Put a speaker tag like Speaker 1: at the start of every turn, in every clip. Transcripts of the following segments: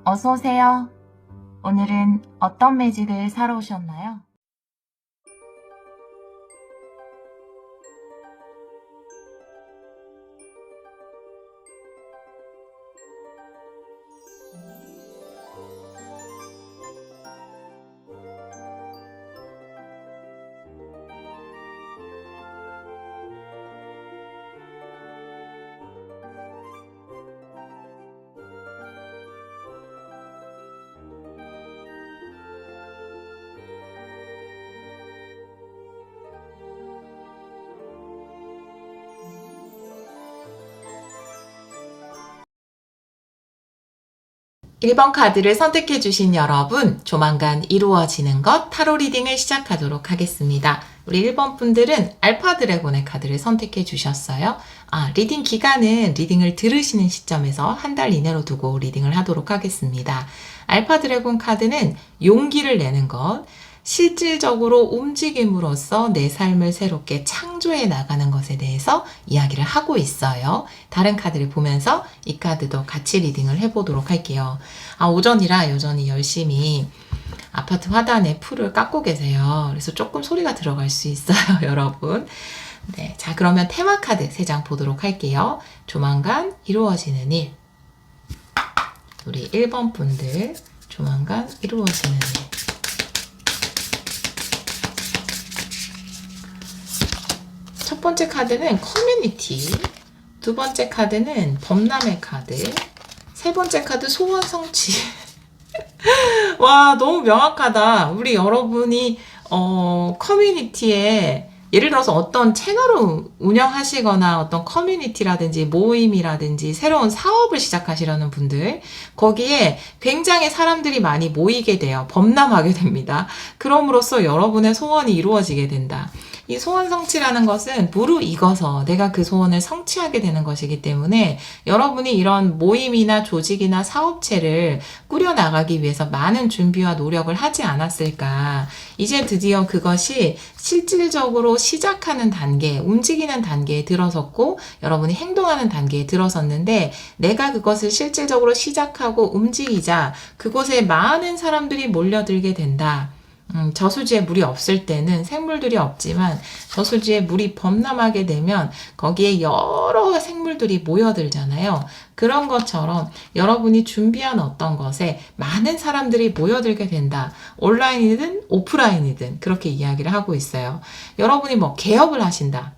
Speaker 1: 어서 오세요. 오늘은 어떤 매직을 사러 오셨나요?
Speaker 2: 일 번 카드를 선택해주신 여러분, 조만간 이루어지는 것 타로 리딩을 시작하도록 하겠습니다. 우리 1번 분들은 알파 드래곤의 카드를 선택해 주셨어요. 리딩 기간은 리딩을 들으시는 시점에서 한 달 이내로 두고 리딩을 하도록 하겠습니다. 알파 드래곤 카드는 용기를 내는 것, 실질적으로 움직임으로써 내 삶을 새롭게 창조해 나가는 것에 대해서 이야기를 하고 있어요. 다른 카드를 보면서 이 카드도 같이 리딩을 해보도록 할게요. 오전이라 여전히 열심히 아파트 화단에 풀을 깎고 계세요. 그래서 조금 소리가 들어갈 수 있어요, 여러분. 네, 자, 그러면 테마 카드 3장 보도록 할게요. 조만간 이루어지는 일. 우리 1번 분들, 조만간 이루어지는 일. 첫 번째 카드는 커뮤니티, 두 번째 카드는 범람의 카드, 세 번째 카드 소원 성취. 와, 너무 명확하다. 우리 여러분이 커뮤니티에 예를 들어서 어떤 채널을 운영하시거나 어떤 커뮤니티라든지 모임이라든지 새로운 사업을 시작하시려는 분들, 거기에 굉장히 사람들이 많이 모이게 돼요. 범람하게 됩니다. 그럼으로써 여러분의 소원이 이루어지게 된다. 이 소원 성취라는 것은 무르익어서 내가 그 소원을 성취하게 되는 것이기 때문에 여러분이 이런 모임이나 조직이나 사업체를 꾸려나가기 위해서 많은 준비와 노력을 하지 않았을까. 이제 드디어 그것이 실질적으로 시작하는 단계, 움직이는 단계에 들어섰고 여러분이 행동하는 단계에 들어섰는데 내가 그것을 실질적으로 시작하고 움직이자 그곳에 많은 사람들이 몰려들게 된다. 저수지에 물이 없을 때는 생물들이 없지만 저수지에 물이 범람하게 되면 거기에 여러 생물들이 모여들잖아요. 그런 것처럼 여러분이 준비한 어떤 것에 많은 사람들이 모여들게 된다. 온라인이든 오프라인이든 그렇게 이야기를 하고 있어요. 여러분이 개업을 하신다.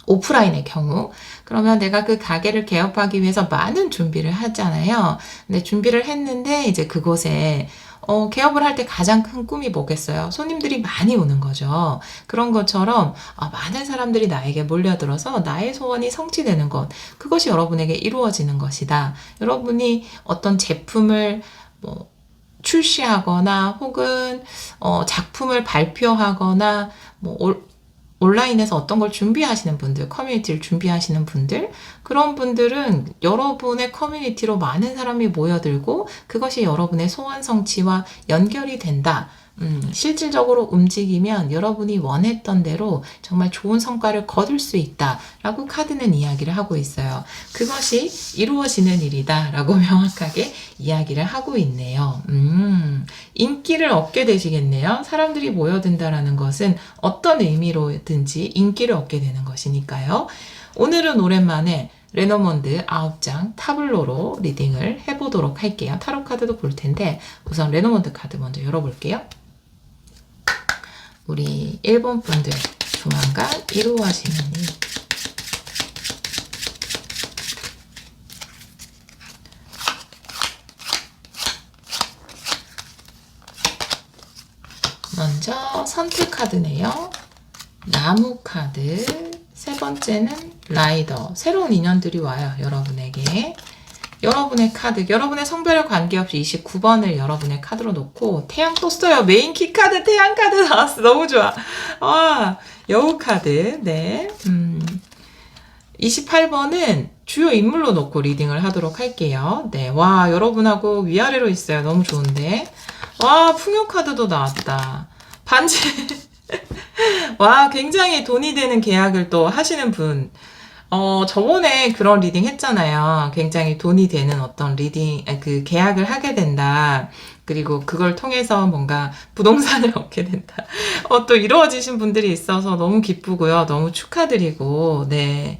Speaker 2: 오프라인의 경우 그러면 내가 그 가게를 개업하기 위해서 많은 준비를 하잖아요. 근데 준비를 했는데 이제 그곳에 개업을 할 때 가장 큰 꿈이 뭐겠어요? 손님들이 많이 오는 거죠. 그런 것처럼 많은 사람들이 나에게 몰려들어서 나의 소원이 성취되는 것, 그것이 여러분에게 이루어지는 것이다. 여러분이 어떤 제품을 출시하거나 혹은 작품을 발표하거나 온라인에서 어떤 걸 준비하시는 분들, 커뮤니티를 준비하시는 분들, 그런 분들은 여러분의 커뮤니티로 많은 사람이 모여들고 그것이 여러분의 소원 성취와 연결이 된다. 실질적으로 움직이면 여러분이 원했던 대로 정말 좋은 성과를 거둘 수 있다 라고 카드는 이야기를 하고 있어요. 그것이 이루어지는 일이다 라고 명확하게 이야기를 하고 있네요. 인기를 얻게 되시겠네요. 사람들이 모여든다라는 것은 어떤 의미로든지 인기를 얻게 되는 것이니까요. 오늘은 오랜만에 레노먼드 9장 타블로로 리딩을 해보도록 할게요. 타로 카드도 볼 텐데 우선 레노먼드 카드 먼저 열어볼게요. 우리 1번 분들 조만간 이루어지는 일. 먼저 선택 카드네요. 나무 카드. 세 번째는 라이더. 새로운 인연들이 와요. 여러분에게. 여러분의 카드, 여러분의 성별에 관계없이 29번을 여러분의 카드로 놓고 태양 또 써요. 메인 키 카드, 태양 카드 나왔어. 너무 좋아. 여우 카드. 네. 28번은 주요 인물로 놓고 리딩을 하도록 할게요. 네. 와, 여러분하고 위아래로 있어요. 너무 좋은데. 와, 풍요 카드도 나왔다. 반지. 와, 굉장히 돈이 되는 계약을 또 하시는 분. 저번에 그런 리딩 했잖아요. 굉장히 돈이 되는 어떤 리딩, 그 계약을 하게 된다. 그리고 그걸 통해서 뭔가 부동산을 얻게 된다. 또 이루어지신 분들이 있어서 너무 기쁘고요. 너무 축하드리고, 네.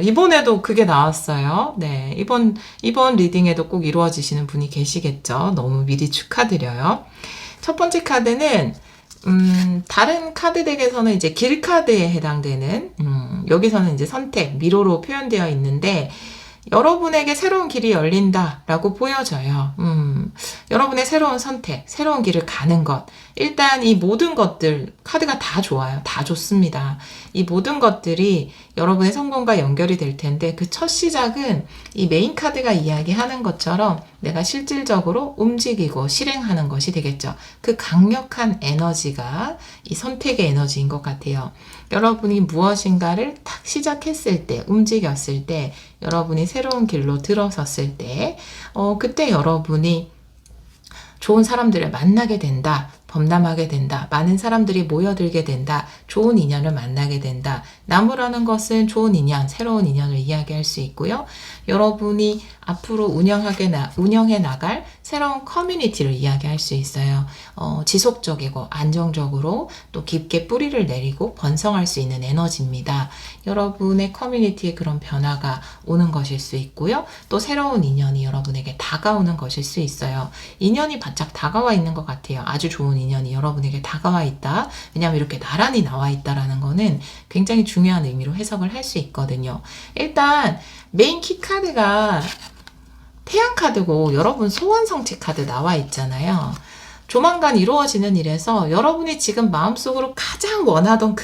Speaker 2: 이번에도 그게 나왔어요. 네. 이번 리딩에도 꼭 이루어지시는 분이 계시겠죠. 너무 미리 축하드려요. 첫 번째 카드는, 다른 카드 덱에서는 이제 길 카드에 해당되는, 여기서는 이제 선택, 미로로 표현되어 있는데, 여러분에게 새로운 길이 열린다라고 보여져요. 여러분의 새로운 선택, 새로운 길을 가는 것. 일단 이 모든 것들, 카드가 다 좋아요. 다 좋습니다. 이 모든 것들이 여러분의 성공과 연결이 될 텐데 그 첫 시작은 이 메인 카드가 이야기하는 것처럼 내가 실질적으로 움직이고 실행하는 것이 되겠죠. 그 강력한 에너지가 이 선택의 에너지인 것 같아요. 여러분이 무엇인가를 탁 시작했을 때, 움직였을 때, 여러분이 새로운 길로 들어섰을 때, 그때 여러분이 좋은 사람들을 만나게 된다. 범람하게 된다. 많은 사람들이 모여들게 된다. 좋은 인연을 만나게 된다. 나무라는 것은 좋은 인연, 새로운 인연을 이야기할 수 있고요. 여러분이 앞으로 운영해 나갈 새로운 커뮤니티를 이야기할 수 있어요. 지속적이고 안정적으로 또 깊게 뿌리를 내리고 번성할 수 있는 에너지입니다. 여러분의 커뮤니티에 그런 변화가 오는 것일 수 있고요. 또 새로운 인연이 여러분에게 다가오는 것일 수 있어요. 인연이 바짝 다가와 있는 것 같아요. 아주 좋은 인연이 여러분에게 다가와 있다. 왜냐하면 이렇게 나란히 나와 있다라는 거는 굉장히 중요한 의미로 해석을 할 수 있거든요. 일단 메인 키 카드가 태양 카드고 여러분 소원 성취 카드 나와 있잖아요. 조만간 이루어지는 일에서 여러분이 지금 마음속으로 가장 원하던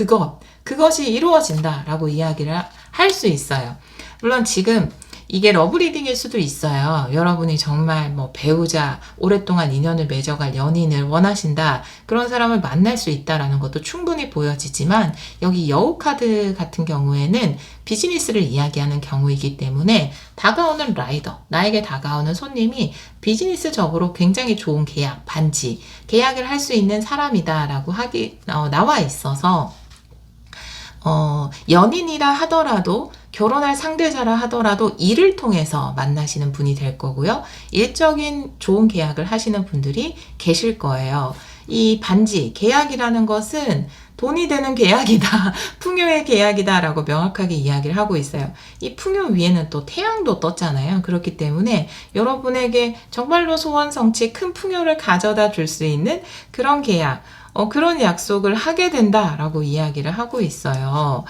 Speaker 2: 그것이 이루어진다라고 이야기를 할 수 있어요. 물론 지금 이게 러브 리딩일 수도 있어요. 여러분이 정말 뭐 배우자, 오랫동안 인연을 맺어갈 연인을 원하신다. 그런 사람을 만날 수 있다라는 것도 충분히 보여지지만 여기 여우 카드 같은 경우에는 비즈니스를 이야기하는 경우이기 때문에 다가오는 라이더, 나에게 다가오는 손님이 비즈니스적으로 굉장히 좋은 계약, 반지, 계약을 할 수 있는 사람이다라고 나와 있어서 연인이라 하더라도 결혼할 상대자라 하더라도 일을 통해서 만나시는 분이 될 거고요. 일적인 좋은 계약을 하시는 분들이 계실 거예요. 이 반지, 계약이라는 것은 돈이 되는 계약이다, 풍요의 계약이다 라고 명확하게 이야기를 하고 있어요. 이 풍요 위에는 또 태양도 떴잖아요. 그렇기 때문에 여러분에게 정말로 소원 성취 큰 풍요를 가져다 줄 수 있는 그런 계약, 그런 약속을 하게 된다라고 이야기를 하고 있어요.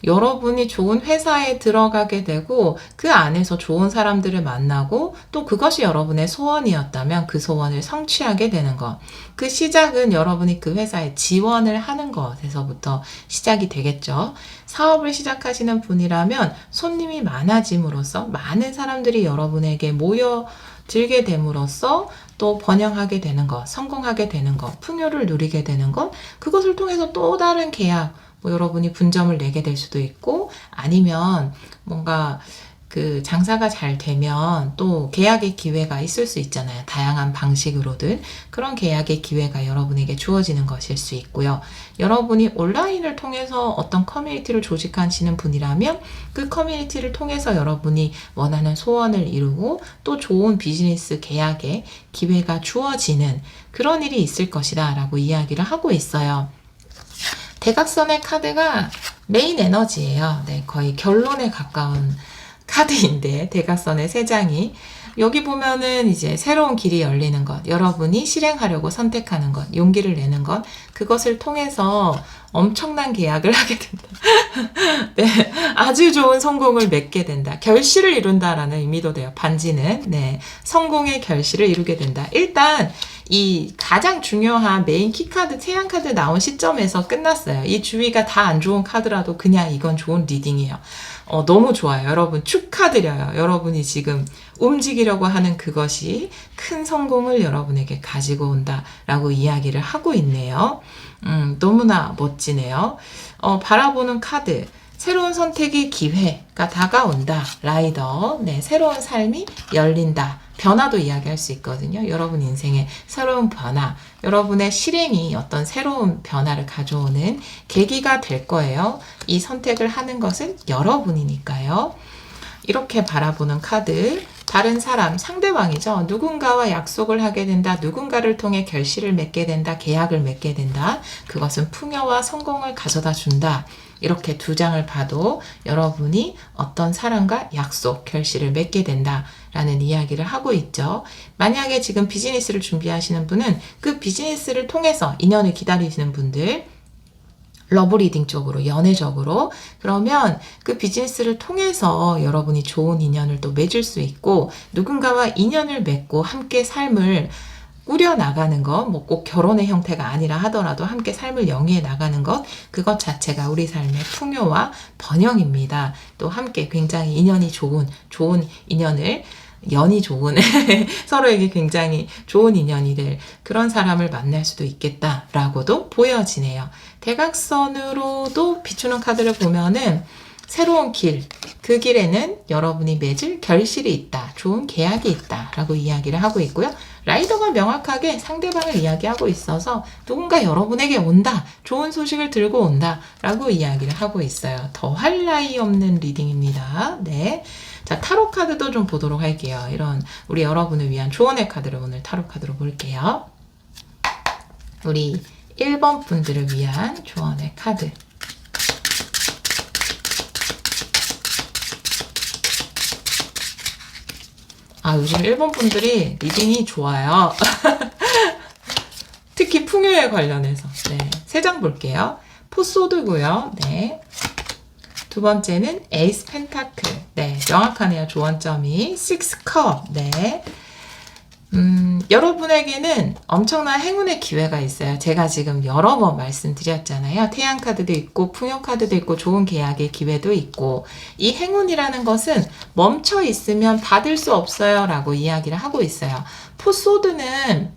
Speaker 2: 여러분이 좋은 회사에 들어가게 되고 그 안에서 좋은 사람들을 만나고 또 그것이 여러분의 소원이었다면 그 소원을 성취하게 되는 것. 그 시작은 여러분이 그 회사에 지원을 하는 것에서부터 시작이 되겠죠. 사업을 시작하시는 분이라면 손님이 많아짐으로써 많은 사람들이 여러분에게 모여들게 됨으로써 또 번영하게 되는 것, 성공하게 되는 것, 풍요를 누리게 되는 것, 그것을 통해서 또 다른 계약, 여러분이 분점을 내게 될 수도 있고 아니면 뭔가 그 장사가 잘 되면 또 계약의 기회가 있을 수 있잖아요. 다양한 방식으로든 그런 계약의 기회가 여러분에게 주어지는 것일 수 있고요. 여러분이 온라인을 통해서 어떤 커뮤니티를 조직하시는 분이라면 그 커뮤니티를 통해서 여러분이 원하는 소원을 이루고 또 좋은 비즈니스 계약의 기회가 주어지는 그런 일이 있을 것이다 라고 이야기를 하고 있어요. 대각선의 카드가 메인 에너지예요. 네, 거의 결론에 가까운 카드인데 대각선의 세 장이 여기 보면은 이제 새로운 길이 열리는 것, 여러분이 실행하려고 선택하는 것, 용기를 내는 것, 그것을 통해서 엄청난 계약을 하게 된다. 네, 아주 좋은 성공을 맺게 된다. 결실을 이룬다라는 의미도 돼요. 반지는 네, 성공의 결실을 이루게 된다. 일단 이 가장 중요한 메인 키카드, 태양 카드 나온 시점에서 끝났어요. 이 주위가 다 안 좋은 카드라도 그냥 이건 좋은 리딩이에요. 너무 좋아요. 여러분 축하드려요. 여러분이 지금 움직이려고 하는 그것이 큰 성공을 여러분에게 가지고 온다라고 이야기를 하고 있네요. 너무나 멋지네요. 바라보는 카드. 새로운 선택의 기회가 다가온다. 라이더. 네, 새로운 삶이 열린다. 변화도 이야기할 수 있거든요. 여러분 인생의 새로운 변화, 여러분의 실행이 어떤 새로운 변화를 가져오는 계기가 될 거예요. 이 선택을 하는 것은 여러분이니까요. 이렇게 바라보는 카드, 다른 사람, 상대방이죠. 누군가와 약속을 하게 된다. 누군가를 통해 결실을 맺게 된다. 계약을 맺게 된다. 그것은 풍요와 성공을 가져다 준다. 이렇게 두 장을 봐도 여러분이 어떤 사람과 약속, 결실을 맺게 된다라는 이야기를 하고 있죠. 만약에 지금 비즈니스를 준비하시는 분은 그 비즈니스를 통해서 인연을 기다리시는 분들, 러브 리딩 쪽으로, 연애적으로, 그러면 그 비즈니스를 통해서 여러분이 좋은 인연을 또 맺을 수 있고, 누군가와 인연을 맺고 함께 삶을 꾸려나가는 것, 뭐 꼭 결혼의 형태가 아니라 하더라도 함께 삶을 영위해 나가는 것, 그것 자체가 우리 삶의 풍요와 번영입니다. 또 함께 굉장히 인연이 좋은 인연을, 연이 좋은 서로에게 굉장히 좋은 인연이 될 그런 사람을 만날 수도 있겠다라고도 보여지네요. 대각선으로도 비추는 카드를 보면은 새로운 길, 그 길에는 여러분이 맺을 결실이 있다, 좋은 계약이 있다 라고 이야기를 하고 있고요. 라이더가 명확하게 상대방을 이야기하고 있어서 누군가 여러분에게 온다, 좋은 소식을 들고 온다 라고 이야기를 하고 있어요. 더할 나위 없는 리딩입니다. 네. 자, 타로 카드도 좀 보도록 할게요. 이런 우리 여러분을 위한 조언의 카드를 오늘 타로 카드로 볼게요. 우리 1번 분들을 위한 조언의 카드. 아, 요즘 1번 분들이 리딩이 좋아요. 특히 풍요에 관련해서. 네. 3장 볼게요. 포소드고요. 네. 두 번째는 에이스 펜타클. 네. 명확하네요. 조언점이. 6컵. 네. 여러분에게는 엄청난 행운의 기회가 있어요. 제가 지금 여러 번 말씀드렸잖아요. 태양 카드도 있고 풍요 카드도 있고 좋은 계약의 기회도 있고, 이 행운이라는 것은 멈춰 있으면 받을 수 없어요 라고 이야기를 하고 있어요. 포소드는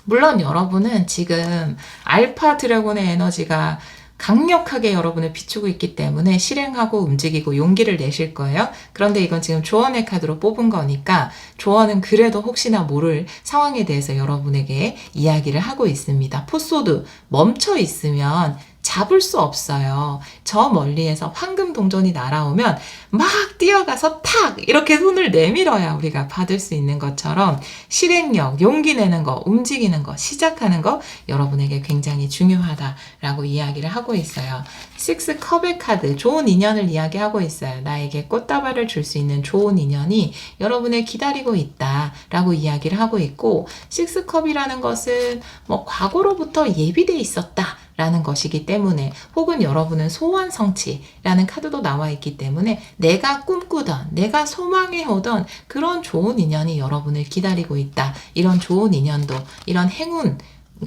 Speaker 2: 물론 여러분은 지금 알파 드래곤의 에너지가 강력하게 여러분을 비추고 있기 때문에 실행하고 움직이고 용기를 내실 거예요. 그런데 이건 지금 조언의 카드로 뽑은 거니까 조언은 그래도 혹시나 모를 상황에 대해서 여러분에게 이야기를 하고 있습니다. 포소드, 멈춰 있으면 잡을 수 없어요. 저 멀리에서 황금 동전이 날아오면 막 뛰어가서 탁 이렇게 손을 내밀어야 우리가 받을 수 있는 것처럼 실행력, 용기 내는 거, 움직이는 거, 시작하는 거 여러분에게 굉장히 중요하다라고 이야기를 하고 있어요. 6컵의 카드, 좋은 인연을 이야기하고 있어요. 나에게 꽃다발을 줄 수 있는 좋은 인연이 여러분을 기다리고 있다라고 이야기를 하고 있고, 6컵이라는 것은 뭐 과거로부터 예비돼 있었다 라는 것이기 때문에, 혹은 여러분은 소원 성취라는 카드도 나와 있기 때문에 내가 꿈꾸던, 내가 소망해오던 그런 좋은 인연이 여러분을 기다리고 있다. 이런 좋은 인연도, 이런 행운,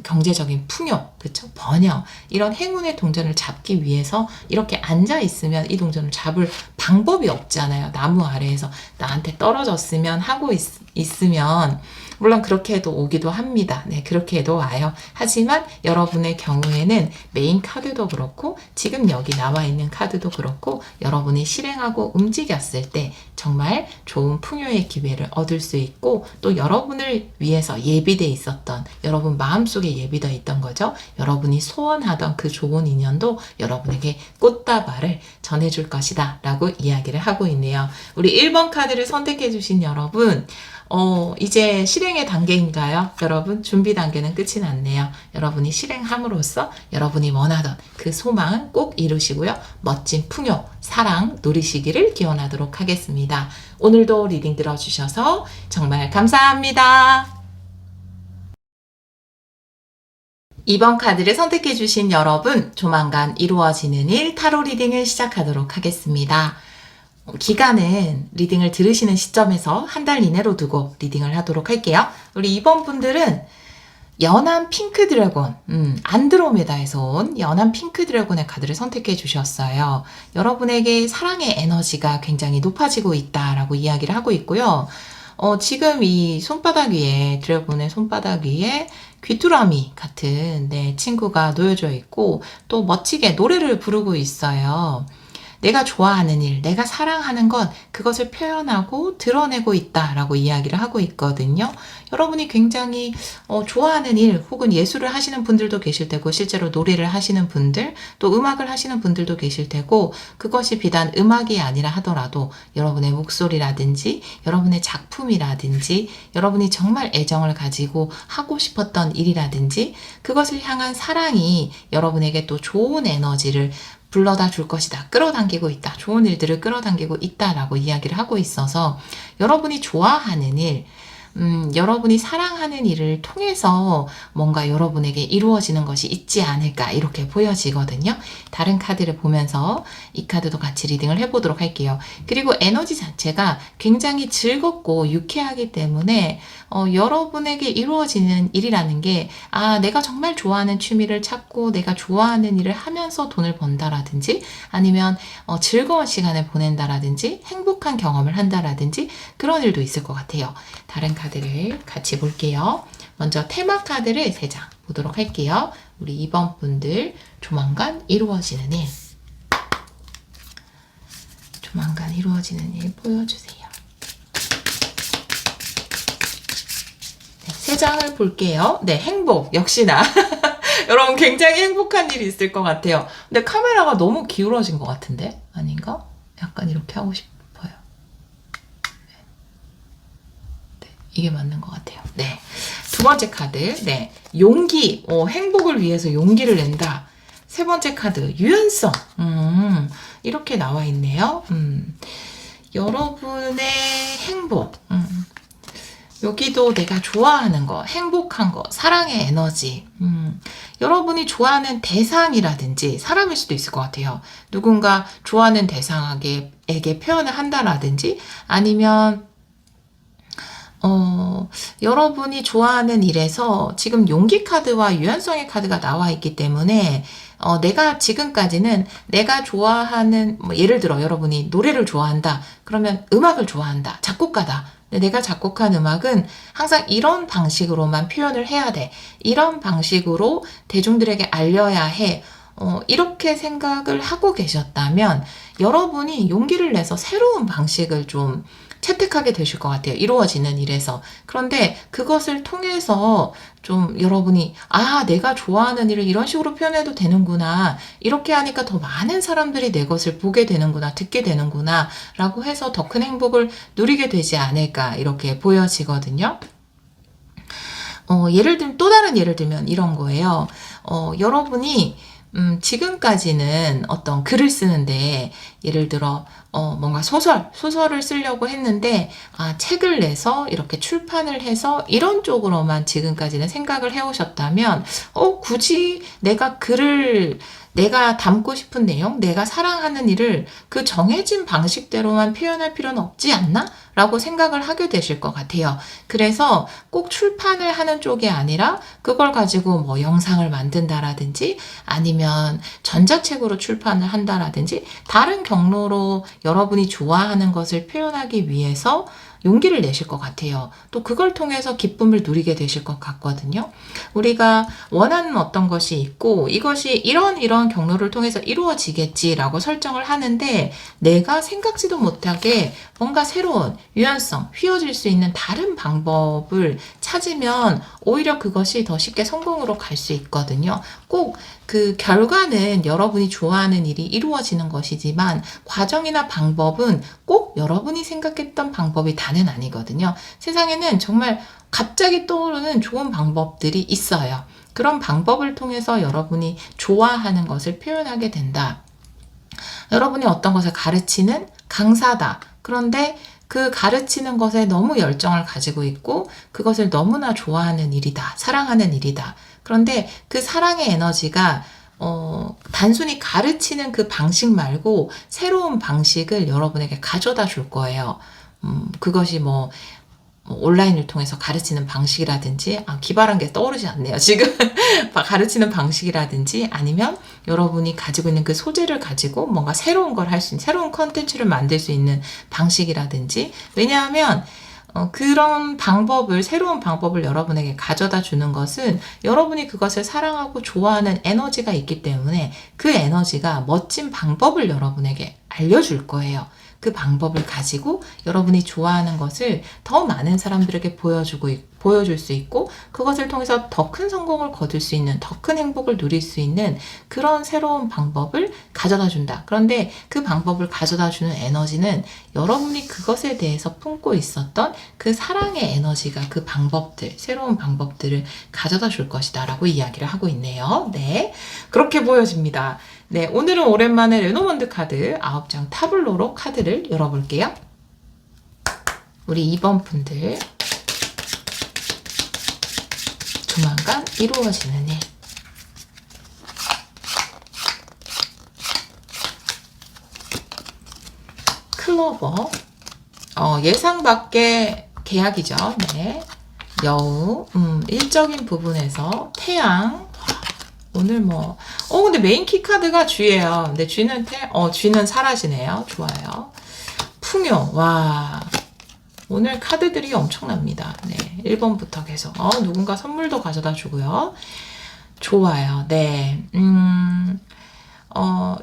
Speaker 2: 경제적인 풍요, 그쵸? 번영, 이런 행운의 동전을 잡기 위해서 이렇게 앉아 있으면 이 동전을 잡을 방법이 없잖아요. 나무 아래에서 나한테 떨어졌으면 하고 있으면 물론 그렇게 해도 오기도 합니다. 네, 그렇게 해도 와요. 하지만 여러분의 경우에는 메인 카드도 그렇고 지금 여기 나와 있는 카드도 그렇고 여러분이 실행하고 움직였을 때 정말 좋은 풍요의 기회를 얻을 수 있고, 또 여러분을 위해서 예비돼 있었던, 여러분 마음속에 예비되어 있던 거죠. 여러분이 소원하던 그 좋은 인연도 여러분에게 꽃다발을 전해줄 것이다 라고 이야기를 하고 있네요. 우리 1번 카드를 선택해 주신 여러분, 이제 실행의 단계인가요? 여러분, 준비 단계는 끝이 났네요. 여러분이 실행함으로써 여러분이 원하던 그 소망은 꼭 이루시고요. 멋진 풍요, 사랑 누리시기를 기원하도록 하겠습니다. 오늘도 리딩 들어주셔서 정말 감사합니다. 2번 카드를 선택해주신 여러분, 조만간 이루어지는 일 타로 리딩을 시작하도록 하겠습니다. 기간은 리딩을 들으시는 시점에서 한 달 이내로 두고 리딩을 하도록 할게요. 우리 2번 분들은 연한 핑크 드래곤, 안드로메다에서 온 연한 핑크 드래곤의 카드를 선택해 주셨어요. 여러분에게 사랑의 에너지가 굉장히 높아지고 있다라고 이야기를 하고 있고요. 지금 이 손바닥 위에, 드래곤의 손바닥 위에 귀뚜라미 같은 친구가 놓여져 있고 또 멋지게 노래를 부르고 있어요. 내가 좋아하는 일, 내가 사랑하는 것, 그것을 표현하고 드러내고 있다라고 이야기를 하고 있거든요. 여러분이 굉장히 좋아하는 일 혹은 예술을 하시는 분들도 계실 테고 실제로 노래를 하시는 분들 또 음악을 하시는 분들도 계실 테고 그것이 비단 음악이 아니라 하더라도 여러분의 목소리라든지 여러분의 작품이라든지 여러분이 정말 애정을 가지고 하고 싶었던 일이라든지 그것을 향한 사랑이 여러분에게 또 좋은 에너지를 불러다 줄 것이다. 끌어당기고 있다. 좋은 일들을 끌어당기고 있다라고 이야기를 하고 있어서 여러분이 좋아하는 일, 여러분이 사랑하는 일을 통해서 뭔가 여러분에게 이루어지는 것이 있지 않을까 이렇게 보여지거든요. 다른 카드를 보면서 이 카드도 같이 리딩을 해보도록 할게요. 그리고 에너지 자체가 굉장히 즐겁고 유쾌하기 때문에 여러분에게 이루어지는 일이라는 게 내가 정말 좋아하는 취미를 찾고 내가 좋아하는 일을 하면서 돈을 번다라든지 아니면 즐거운 시간을 보낸다라든지 행복한 경험을 한다라든지 그런 일도 있을 것 같아요. 다른 카드를 같이 볼게요. 먼저 테마 카드를 3장 보도록 할게요. 우리 2번 분들 조만간 이루어지는 일. 조만간 이루어지는 일 보여주세요. 네, 3장을 볼게요. 네, 행복. 역시나. 여러분 굉장히 행복한 일이 있을 것 같아요. 근데 카메라가 너무 기울어진 것 같은데? 아닌가? 약간 이렇게 하고 싶어요. 네, 이게 맞는 것 같아요. 네. 두 번째 카드. 네. 용기. 행복을 위해서 용기를 낸다. 세 번째 카드. 유연성. 이렇게 나와 있네요. 여러분의 행복. 여기도 내가 좋아하는 거, 행복한 거, 사랑의 에너지. 여러분이 좋아하는 대상이라든지 사람일 수도 있을 것 같아요. 누군가 좋아하는 대상에게 표현을 한다라든지 아니면 여러분이 좋아하는 일에서 지금 용기 카드와 유연성의 카드가 나와 있기 때문에 내가 지금까지는 내가 좋아하는 예를 들어 여러분이 노래를 좋아한다. 그러면 음악을 좋아한다. 작곡가다. 내가 작곡한 음악은 항상 이런 방식으로만 표현을 해야 돼. 이런 방식으로 대중들에게 알려야 해. 이렇게 생각을 하고 계셨다면 여러분이 용기를 내서 새로운 방식을 좀 채택하게 되실 것 같아요. 이루어지는 일에서. 그런데 그것을 통해서 좀 여러분이 내가 좋아하는 일을 이런 식으로 표현해도 되는구나. 이렇게 하니까 더 많은 사람들이 내 것을 보게 되는구나. 듣게 되는구나. 라고 해서 더 큰 행복을 누리게 되지 않을까. 이렇게 보여지거든요. 또 다른 예를 들면 이런 거예요. 여러분이 지금까지는 어떤 글을 쓰는데 예를 들어 뭔가 소설을 쓰려고 했는데 책을 내서 이렇게 출판을 해서 이런 쪽으로만 지금까지는 생각을 해오셨다면 굳이 내가 담고 싶은 내용, 내가 사랑하는 일을 그 정해진 방식대로만 표현할 필요는 없지 않나? 라고 생각을 하게 되실 것 같아요. 그래서 꼭 출판을 하는 쪽이 아니라 그걸 가지고 뭐 영상을 만든다라든지 아니면 전자책으로 출판을 한다라든지 다른 경로로 여러분이 좋아하는 것을 표현하기 위해서 용기를 내실 것 같아요. 또 그걸 통해서 기쁨을 누리게 되실 것 같거든요. 우리가 원하는 어떤 것이 있고 이것이 이런 경로를 통해서 이루어지겠지라고 설정을 하는데 내가 생각지도 못하게 뭔가 새로운 유연성, 휘어질 수 있는 다른 방법을 찾으면 오히려 그것이 더 쉽게 성공으로 갈 수 있거든요. 꼭 그 결과는 여러분이 좋아하는 일이 이루어지는 것이지만 과정이나 방법은 꼭 여러분이 생각했던 방법이 다는 아니거든요. 세상에는 정말 갑자기 떠오르는 좋은 방법들이 있어요. 그런 방법을 통해서 여러분이 좋아하는 것을 표현하게 된다. 여러분이 어떤 것을 가르치는 강사다. 그런데 그 가르치는 것에 너무 열정을 가지고 있고 그것을 너무나 좋아하는 일이다. 사랑하는 일이다. 그런데 그 사랑의 에너지가 단순히 가르치는 그 방식 말고 새로운 방식을 여러분에게 가져다 줄 거예요. 그것이 온라인을 통해서 가르치는 방식이라든지 기발한 게 떠오르지 않네요. 지금 가르치는 방식이라든지 아니면 여러분이 가지고 있는 그 소재를 가지고 뭔가 새로운 걸 할 수 있는 새로운 컨텐츠를 만들 수 있는 방식이라든지 왜냐하면 그런 새로운 방법을 여러분에게 가져다 주는 것은 여러분이 그것을 사랑하고 좋아하는 에너지가 있기 때문에 그 에너지가 멋진 방법을 여러분에게 알려줄 거예요. 그 방법을 가지고 여러분이 좋아하는 것을 더 많은 사람들에게 보여줄 수 있고 그것을 통해서 더 큰 성공을 거둘 수 있는, 더 큰 행복을 누릴 수 있는 그런 새로운 방법을 가져다 준다. 그런데 그 방법을 가져다 주는 에너지는 여러분이 그것에 대해서 품고 있었던 그 사랑의 에너지가 그 방법들, 새로운 방법들을 가져다 줄 것이다 라고 이야기를 하고 있네요. 네, 그렇게 보여집니다. 네, 오늘은 오랜만에 레노먼드 카드 9장 타블로로 카드를 열어볼게요. 우리 2번 분들 조만간 이루어지는 일. 클로버, 예상 밖의 계약이죠. 네. 여우, 일적인 부분에서 태양. 오늘 근데 메인 키 카드가 쥐예요. 근데 쥐는 사라지네요. 좋아요. 풍요, 와. 오늘 카드들이 엄청납니다. 네. 1번부터 계속. 누군가 선물도 가져다 주고요. 좋아요. 네.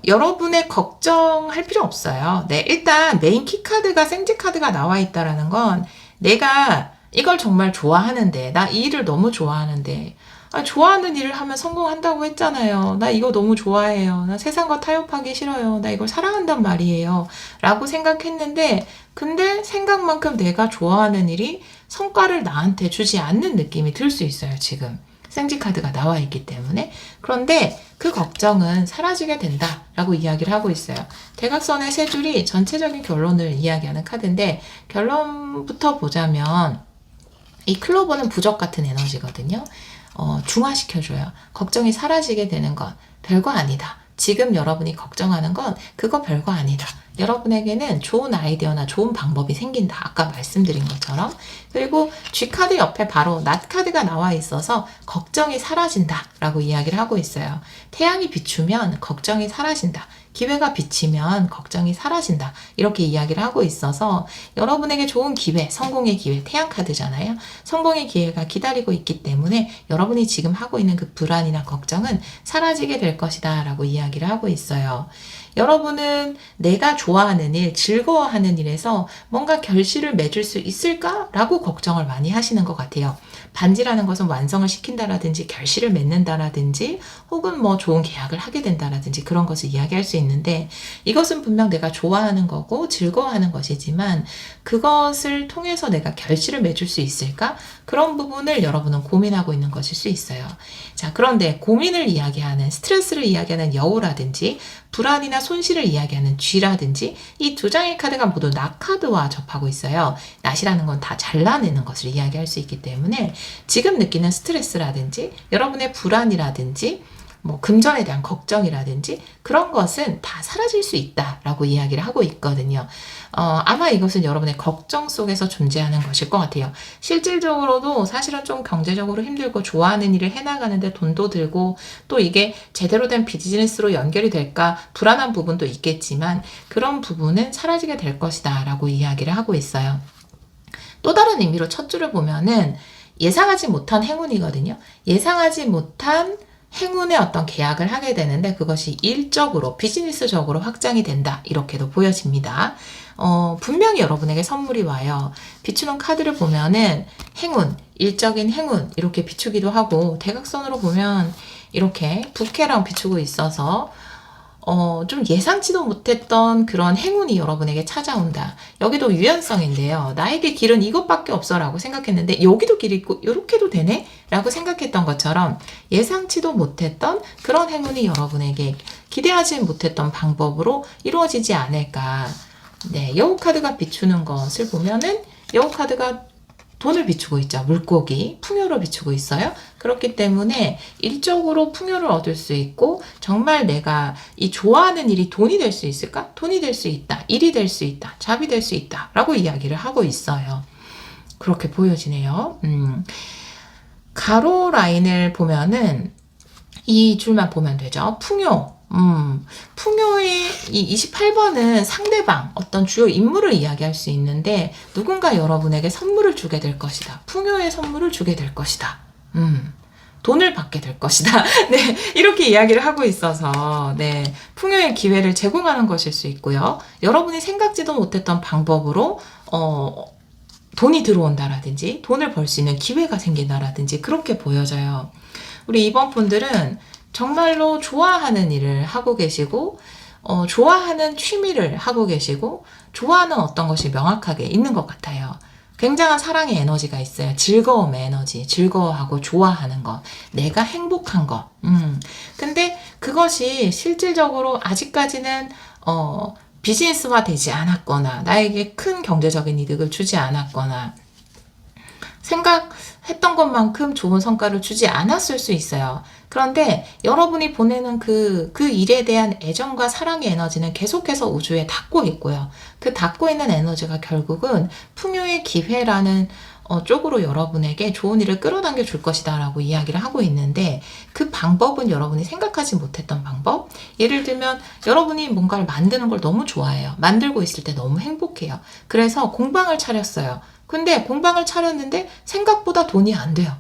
Speaker 2: 여러분의 걱정할 필요 없어요. 네. 일단 메인 키 카드가 생지 카드가 나와 있다라는 건 내가 이걸 정말 좋아하는데, 나 이 일을 너무 좋아하는데, 좋아하는 일을 하면 성공한다고 했잖아요. 나 이거 너무 좋아해요. 나 세상과 타협하기 싫어요. 나 이걸 사랑한단 말이에요. 라고 생각했는데, 근데 생각만큼 내가 좋아하는 일이 성과를 나한테 주지 않는 느낌이 들 수 있어요, 지금. 생지 카드가 나와 있기 때문에. 그런데 그 걱정은 사라지게 된다 라고 이야기를 하고 있어요. 대각선의 세 줄이 전체적인 결론을 이야기하는 카드인데, 결론부터 보자면 이 클로버는 부적 같은 에너지거든요. 중화시켜줘요. 걱정이 사라지게 되는 건 별거 아니다. 지금 여러분이 걱정하는 건 그거 별거 아니다. 여러분에게는 좋은 아이디어나 좋은 방법이 생긴다. 아까 말씀드린 것처럼. 그리고 G카드 옆에 바로 낫 카드가 나와 있어서 걱정이 사라진다 라고 이야기를 하고 있어요. 태양이 비추면 걱정이 사라진다. 기회가 비치면 걱정이 사라진다. 이렇게 이야기를 하고 있어서 여러분에게 좋은 기회, 성공의 기회, 태양 카드잖아요. 성공의 기회가 기다리고 있기 때문에 여러분이 지금 하고 있는 그 불안이나 걱정은 사라지게 될 것이다 라고 이야기를 하고 있어요. 여러분은 내가 좋아하는 일, 즐거워하는 일에서 뭔가 결실을 맺을 수 있을까? 라고 걱정을 많이 하시는 것 같아요. 반지라는 것은 완성을 시킨다라든지 결실을 맺는다라든지 혹은 좋은 계약을 하게 된다라든지 그런 것을 이야기할 수 있는데 이것은 분명 내가 좋아하는 거고 즐거워하는 것이지만 그것을 통해서 내가 결실을 맺을 수 있을까? 그런 부분을 여러분은 고민하고 있는 것일 수 있어요. 자, 그런데 고민을 이야기하는 스트레스를 이야기하는 여우라든지 불안이나 손실을 이야기하는 쥐라든지 이 두 장의 카드가 모두 낫 카드와 접하고 있어요. 낫이라는 건 다 잘라내는 것을 이야기할 수 있기 때문에 지금 느끼는 스트레스라든지 여러분의 불안이라든지 금전에 대한 걱정이라든지 그런 것은 다 사라질 수 있다라고 이야기를 하고 있거든요. 아마 이것은 여러분의 걱정 속에서 존재하는 것일 것 같아요. 실질적으로도 사실은 좀 경제적으로 힘들고 좋아하는 일을 해나가는데 돈도 들고 또 이게 제대로 된 비즈니스로 연결이 될까 불안한 부분도 있겠지만 그런 부분은 사라지게 될 것이다 라고 이야기를 하고 있어요. 또 다른 의미로 첫 줄을 보면은 예상하지 못한 행운이거든요. 예상하지 못한 행운의 어떤 계약을 하게 되는데 그것이 일적으로 비즈니스적으로 확장이 된다 이렇게도 보여집니다. 분명히 여러분에게 선물이 와요. 비추는 카드를 보면은 행운, 일적인 행운 이렇게 비추기도 하고 대각선으로 보면 이렇게 부캐랑 비추고 있어서 좀 예상치도 못했던 그런 행운이 여러분에게 찾아온다. 여기도 유연성인데요. 나에게 길은 이것밖에 없어 라고 생각했는데 여기도 길이 있고 이렇게도 되네? 라고 생각했던 것처럼 예상치도 못했던 그런 행운이 여러분에게 기대하지 못했던 방법으로 이루어지지 않을까. 네, 여우 카드가 비추는 것을 보면은 여우 카드가 돈을 비추고 있죠. 물고기, 풍요를 비추고 있어요. 그렇기 때문에 일적으로 풍요를 얻을 수 있고 정말 내가 이 좋아하는 일이 돈이 될 수 있을까? 돈이 될 수 있다. 일이 될 수 있다. 잡이 될 수 있다. 라고 이야기를 하고 있어요. 그렇게 보여지네요. 가로 라인을 보면은 이 줄만 보면 되죠. 풍요. 풍요의 이 28번은 상대방, 어떤 주요 인물을 이야기할 수 있는데 누군가 여러분에게 선물을 주게 될 것이다. 풍요의 선물을 주게 될 것이다. 돈을 받게 될 것이다. 네, 이렇게 이야기를 하고 있어서, 네, 풍요의 기회를 제공하는 것일 수 있고요. 여러분이 생각지도 못했던 방법으로, 돈이 들어온다라든지, 돈을 벌 수 있는 기회가 생긴다라든지, 그렇게 보여져요. 우리 이번 분들은 정말로 좋아하는 일을 하고 계시고, 좋아하는 취미를 하고 계시고, 좋아하는 어떤 것이 명확하게 있는 것 같아요. 굉장한 사랑의 에너지가 있어요. 즐거움의 에너지, 즐거워하고 좋아하는 것, 내가 행복한 것. 근데 그것이 실질적으로 아직까지는, 비즈니스화 되지 않았거나, 나에게 큰 경제적인 이득을 주지 않았거나, 생각했던 것만큼 좋은 성과를 주지 않았을 수 있어요. 그런데 여러분이 보내는 그 일에 대한 애정과 사랑의 에너지는 계속해서 우주에 닿고 있고요. 그 닿고 있는 에너지가 결국은 풍요의 기회라는 쪽으로 여러분에게 좋은 일을 끌어당겨 줄 것이다 라고 이야기를 하고 있는데, 그 방법은 여러분이 생각하지 못했던 방법. 예를 들면 여러분이 뭔가를 만드는 걸 너무 좋아해요. 만들고 있을 때 너무 행복해요. 그래서 공방을 차렸어요. 근데 공방을 차렸는데 생각보다 돈이 안 돼요.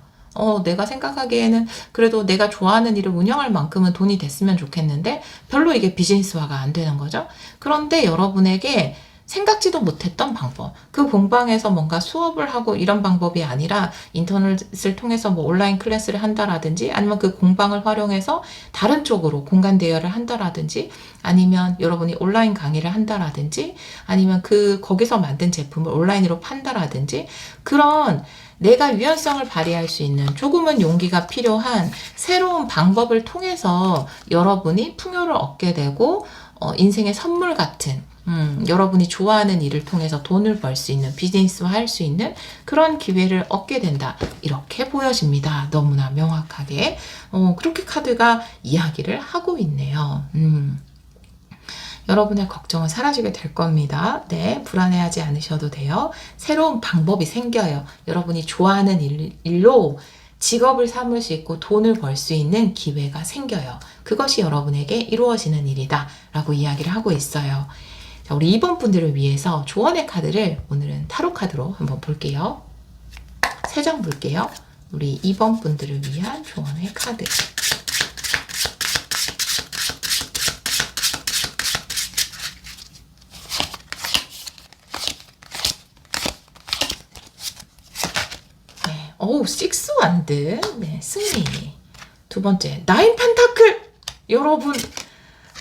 Speaker 2: 내가 생각하기에는 그래도 내가 좋아하는 일을 운영할 만큼은 돈이 됐으면 좋겠는데 별로 이게 비즈니스화가 안 되는 거죠. 그런데 여러분에게 생각지도 못했던 방법, 그 공방에서 뭔가 수업을 하고 이런 방법이 아니라 인터넷을 통해서 뭐 온라인 클래스를 한다라든지, 아니면 그 공방을 활용해서 다른 쪽으로 공간 대여를 한다라든지, 아니면 여러분이 온라인 강의를 한다라든지, 아니면 거기서 만든 제품을 온라인으로 판다라든지, 그런 내가 유연성을 발휘할 수 있는 조금은 용기가 필요한 새로운 방법을 통해서 여러분이 풍요를 얻게 되고, 인생의 선물 같은, 여러분이 좋아하는 일을 통해서 돈을 벌 수 있는, 비즈니스화 할 수 있는 그런 기회를 얻게 된다. 이렇게 보여집니다. 너무나 명확하게. 그렇게 카드가 이야기를 하고 있네요. 여러분의 걱정은 사라지게 될 겁니다. 네, 불안해하지 않으셔도 돼요. 새로운 방법이 생겨요. 여러분이 좋아하는 일로 직업을 삼을 수 있고 돈을 벌 수 있는 기회가 생겨요. 그것이 여러분에게 이루어지는 일이다 라고 이야기를 하고 있어요. 자, 우리 2번 분들을 위해서 조언의 카드를 오늘은 타로 카드로 한번 볼게요. 3장 볼게요. 우리 2번 분들을 위한 조언의 카드. 네, 식스 완드. 네, 승리. 두 번째, 9 펜타클. 여러분,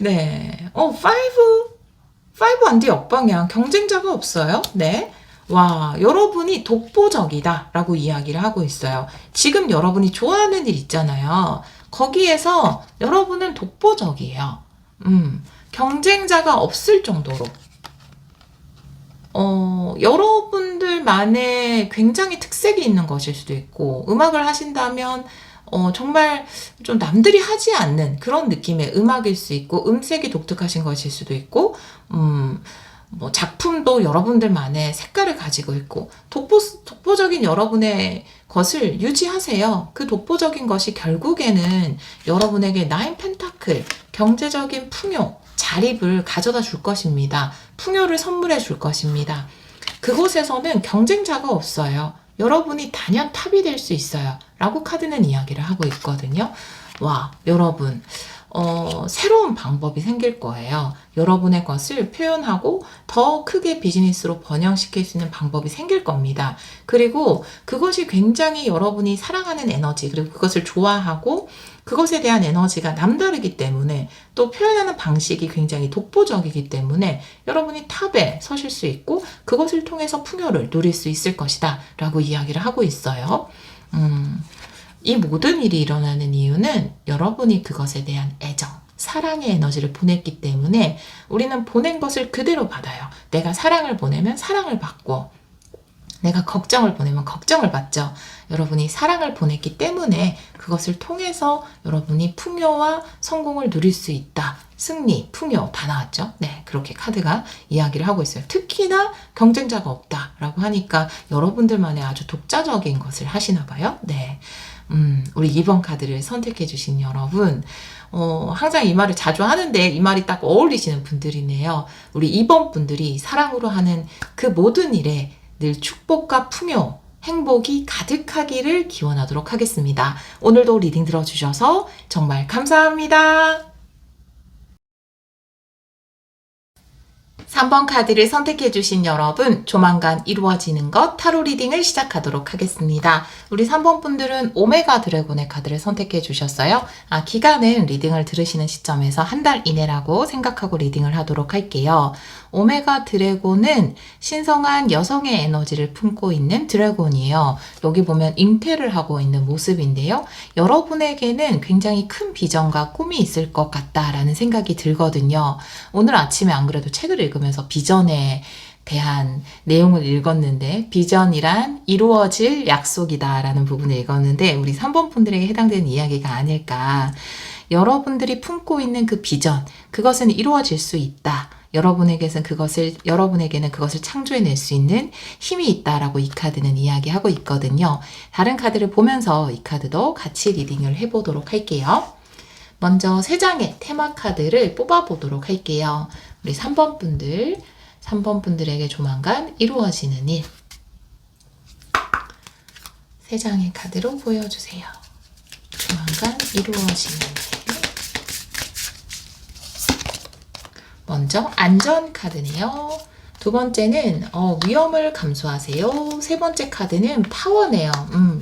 Speaker 2: 네, 5 완드 역방향. 경쟁자가 없어요. 네. 와, 여러분이 독보적이다 라고 이야기를 하고 있어요. 지금 여러분이 좋아하는 일 있잖아요. 거기에서 여러분은 독보적이에요. 경쟁자가 없을 정도로. 여러분들만의 굉장히 특색이 있는 것일 수도 있고, 음악을 하신다면 정말 좀 남들이 하지 않는 그런 느낌의 음악일 수 있고, 음색이 독특하신 것일 수도 있고, 뭐 작품도 여러분들만의 색깔을 가지고 있고, 독보적인 여러분의 것을 유지하세요. 그 독보적인 것이 결국에는 여러분에게 9 펜타클, 경제적인 풍요, 자립을 가져다 줄 것입니다. 풍요를 선물해 줄 것입니다. 그곳에서는 경쟁자가 없어요. 여러분이 단연 탑이 될 수 있어요. 라고 카드는 이야기를 하고 있거든요. 와, 여러분, 새로운 방법이 생길 거예요. 여러분의 것을 표현하고 더 크게 비즈니스로 번영시킬 수 있는 방법이 생길 겁니다. 그리고 그것이 굉장히 여러분이 사랑하는 에너지, 그리고 그것을 좋아하고 그것에 대한 에너지가 남다르기 때문에, 또 표현하는 방식이 굉장히 독보적이기 때문에 여러분이 탑에 서실 수 있고 그것을 통해서 풍요를 누릴 수 있을 것이다 라고 이야기를 하고 있어요. 이 모든 일이 일어나는 이유는 여러분이 그것에 대한 애정, 사랑의 에너지를 보냈기 때문에 우리는 보낸 것을 그대로 받아요. 내가 사랑을 보내면 사랑을 받고, 내가 걱정을 보내면 걱정을 받죠. 여러분이 사랑을 보냈기 때문에 그것을 통해서 여러분이 풍요와 성공을 누릴 수 있다. 승리, 풍요 다 나왔죠. 네, 그렇게 카드가 이야기를 하고 있어요. 특히나 경쟁자가 없다라고 하니까 여러분들만의 아주 독자적인 것을 하시나 봐요. 네. 우리 2번 카드를 선택해 주신 여러분, 항상 이 말을 자주 하는데 이 말이 딱 어울리시는 분들이네요. 우리 2번 분들이 사랑으로 하는 그 모든 일에 늘 축복과 풍요, 행복이 가득하기를 기원하도록 하겠습니다. 오늘도 리딩 들어주셔서 정말 감사합니다. 3번 카드를 선택해주신 여러분, 조만간 이루어지는 것 타로 리딩을 시작하도록 하겠습니다. 우리 3번 분들은 오메가 드래곤의 카드를 선택해주셨어요. 기간은 리딩을 들으시는 시점에서 한 달 이내라고 생각하고 리딩을 하도록 할게요. 오메가 드래곤은 신성한 여성의 에너지를 품고 있는 드래곤이에요. 여기 보면 잉태를 하고 있는 모습인데요. 여러분에게는 굉장히 큰 비전과 꿈이 있을 것 같다라는 생각이 들거든요. 오늘 아침에 안 그래도 책을 읽으면서 비전에 대한 내용을 읽었는데, 비전이란 이루어질 약속이다 라는 부분을 읽었는데 우리 3번 분들에게 해당되는 이야기가 아닐까. 여러분들이 품고 있는 그 비전, 그것은 이루어질 수 있다. 여러분에게는 그것을 창조해낼 수 있는 힘이 있다라고 이 카드는 이야기하고 있거든요. 다른 카드를 보면서 이 카드도 같이 리딩을 해보도록 할게요. 먼저 3장의 테마 카드를 뽑아보도록 할게요. 우리 3번 분들에게 조만간 이루어지는 일. 3장의 카드로 보여주세요. 조만간 이루어지는 일. 먼저 안전 카드네요. 두 번째는 위험을 감수하세요. 세 번째 카드는 파워네요.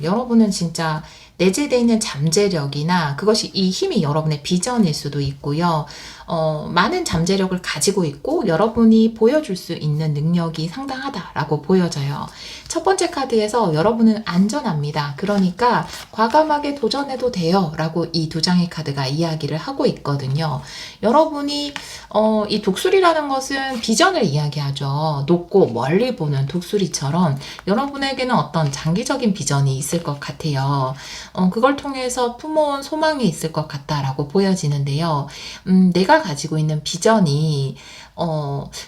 Speaker 2: 여러분은 진짜 내재되어 있는 잠재력이나 그것이 이 힘이 여러분의 비전일 수도 있고요. 많은 잠재력을 가지고 있고 여러분이 보여줄 수 있는 능력이 상당하다라고 보여져요. 첫 번째 카드에서 여러분은 안전합니다. 그러니까 과감하게 도전해도 돼요 라고 이 2장의 카드가 이야기를 하고 있거든요. 여러분이 이 독수리라는 것은 비전을 이야기하죠. 높고 멀리 보는 독수리처럼 여러분에게는 어떤 장기적인 비전이 있을 것 같아요. 그걸 통해서 품어온 소망이 있을 것 같다라고 보여지는데요. 내가 가지고 있는 비전이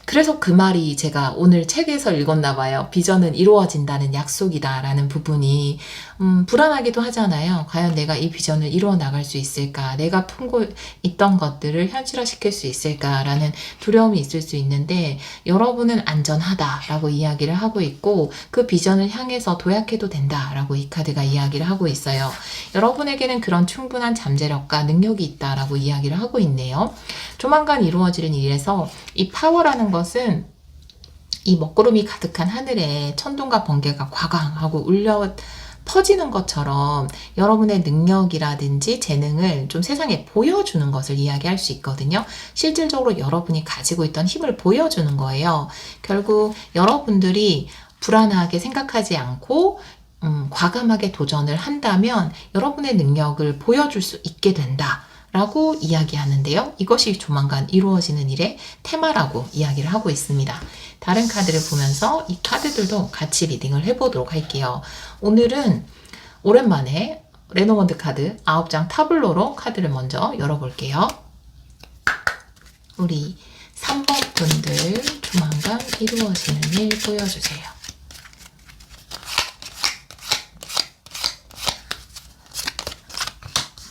Speaker 2: 그래서 그 말이 제가 오늘 책에서 읽었나 봐요. 비전은 이루어진다는 약속이다 라는 부분이 불안하기도 하잖아요. 과연 내가 이 비전을 이루어 나갈 수 있을까? 내가 품고 있던 것들을 현실화시킬 수 있을까? 라는 두려움이 있을 수 있는데 여러분은 안전하다 라고 이야기를 하고 있고 그 비전을 향해서 도약해도 된다 라고 이 카드가 이야기를 하고 있어요. 여러분에게는 그런 충분한 잠재력과 능력이 있다 라고 이야기를 하고 있네요. 조만간 이루어지는 일에서 이 파워라는 것은 이 먹구름이 가득한 하늘에 천둥과 번개가 과광하고 울려 퍼지는 것처럼 여러분의 능력이라든지 재능을 좀 세상에 보여주는 것을 이야기할 수 있거든요. 실질적으로 여러분이 가지고 있던 힘을 보여주는 거예요. 결국 여러분들이 불안하게 생각하지 않고 과감하게 도전을 한다면 여러분의 능력을 보여줄 수 있게 된다. 라고 이야기하는데요. 이것이 조만간 이루어지는 일의 테마라고 이야기를 하고 있습니다. 다른 카드를 보면서 이 카드들도 같이 리딩을 해보도록 할게요. 오늘은 오랜만에 레노먼드 카드 9장 타블로로 카드를 먼저 열어볼게요. 우리 3번 분들 조만간 이루어지는 일 보여주세요.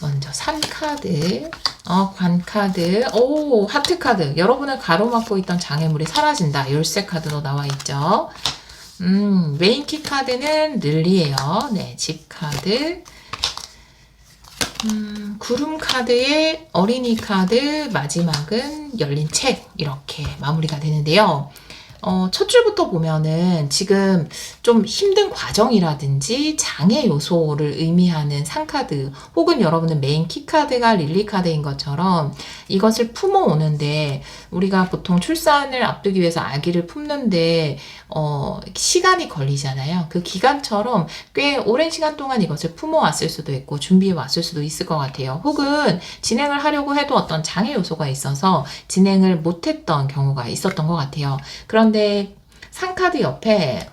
Speaker 2: 먼저 산 카드, 관 카드, 하트 카드. 여러분을 가로막고 있던 장애물이 사라진다. 열쇠 카드도 나와 있죠. 메인키 카드는 릴리예요. 네, 집 카드. 구름 카드의 어린이 카드, 마지막은 열린 책. 이렇게 마무리가 되는데요. 첫 줄부터 보면은 지금 좀 힘든 과정이라든지 장애 요소를 의미하는 상카드 혹은 여러분은 메인 키카드가 릴리 카드인 것처럼 이것을 품어오는데 우리가 보통 출산을 앞두기 위해서 아기를 품는데 시간이 걸리잖아요. 그 기간처럼 꽤 오랜 시간 동안 이것을 품어왔을 수도 있고 준비해 왔을 수도 있을 것 같아요. 혹은 진행을 하려고 해도 어떤 장애 요소가 있어서 진행을 못했던 경우가 있었던 것 같아요. 그런데 상카드 옆에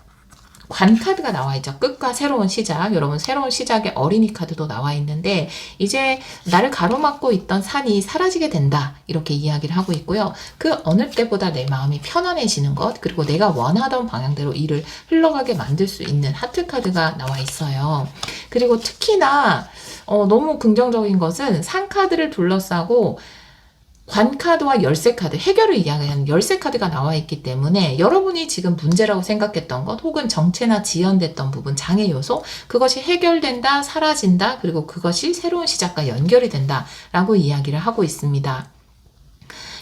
Speaker 2: 관 카드가 나와 있죠. 끝과 새로운 시작. 여러분 새로운 시작의 어린이 카드도 나와 있는데 이제 나를 가로막고 있던 산이 사라지게 된다. 이렇게 이야기를 하고 있고요. 그 어느 때보다 내 마음이 편안해지는 것 그리고 내가 원하던 방향대로 일을 흘러가게 만들 수 있는 하트 카드가 나와 있어요. 그리고 특히나 너무 긍정적인 것은 산 카드를 둘러싸고 관카드와 열쇠 카드, 해결을 이야기하는 열쇠 카드가 나와 있기 때문에 여러분이 지금 문제라고 생각했던 것 혹은 정체나 지연됐던 부분, 장애 요소, 그것이 해결된다, 사라진다, 그리고 그것이 새로운 시작과 연결이 된다 라고 이야기를 하고 있습니다.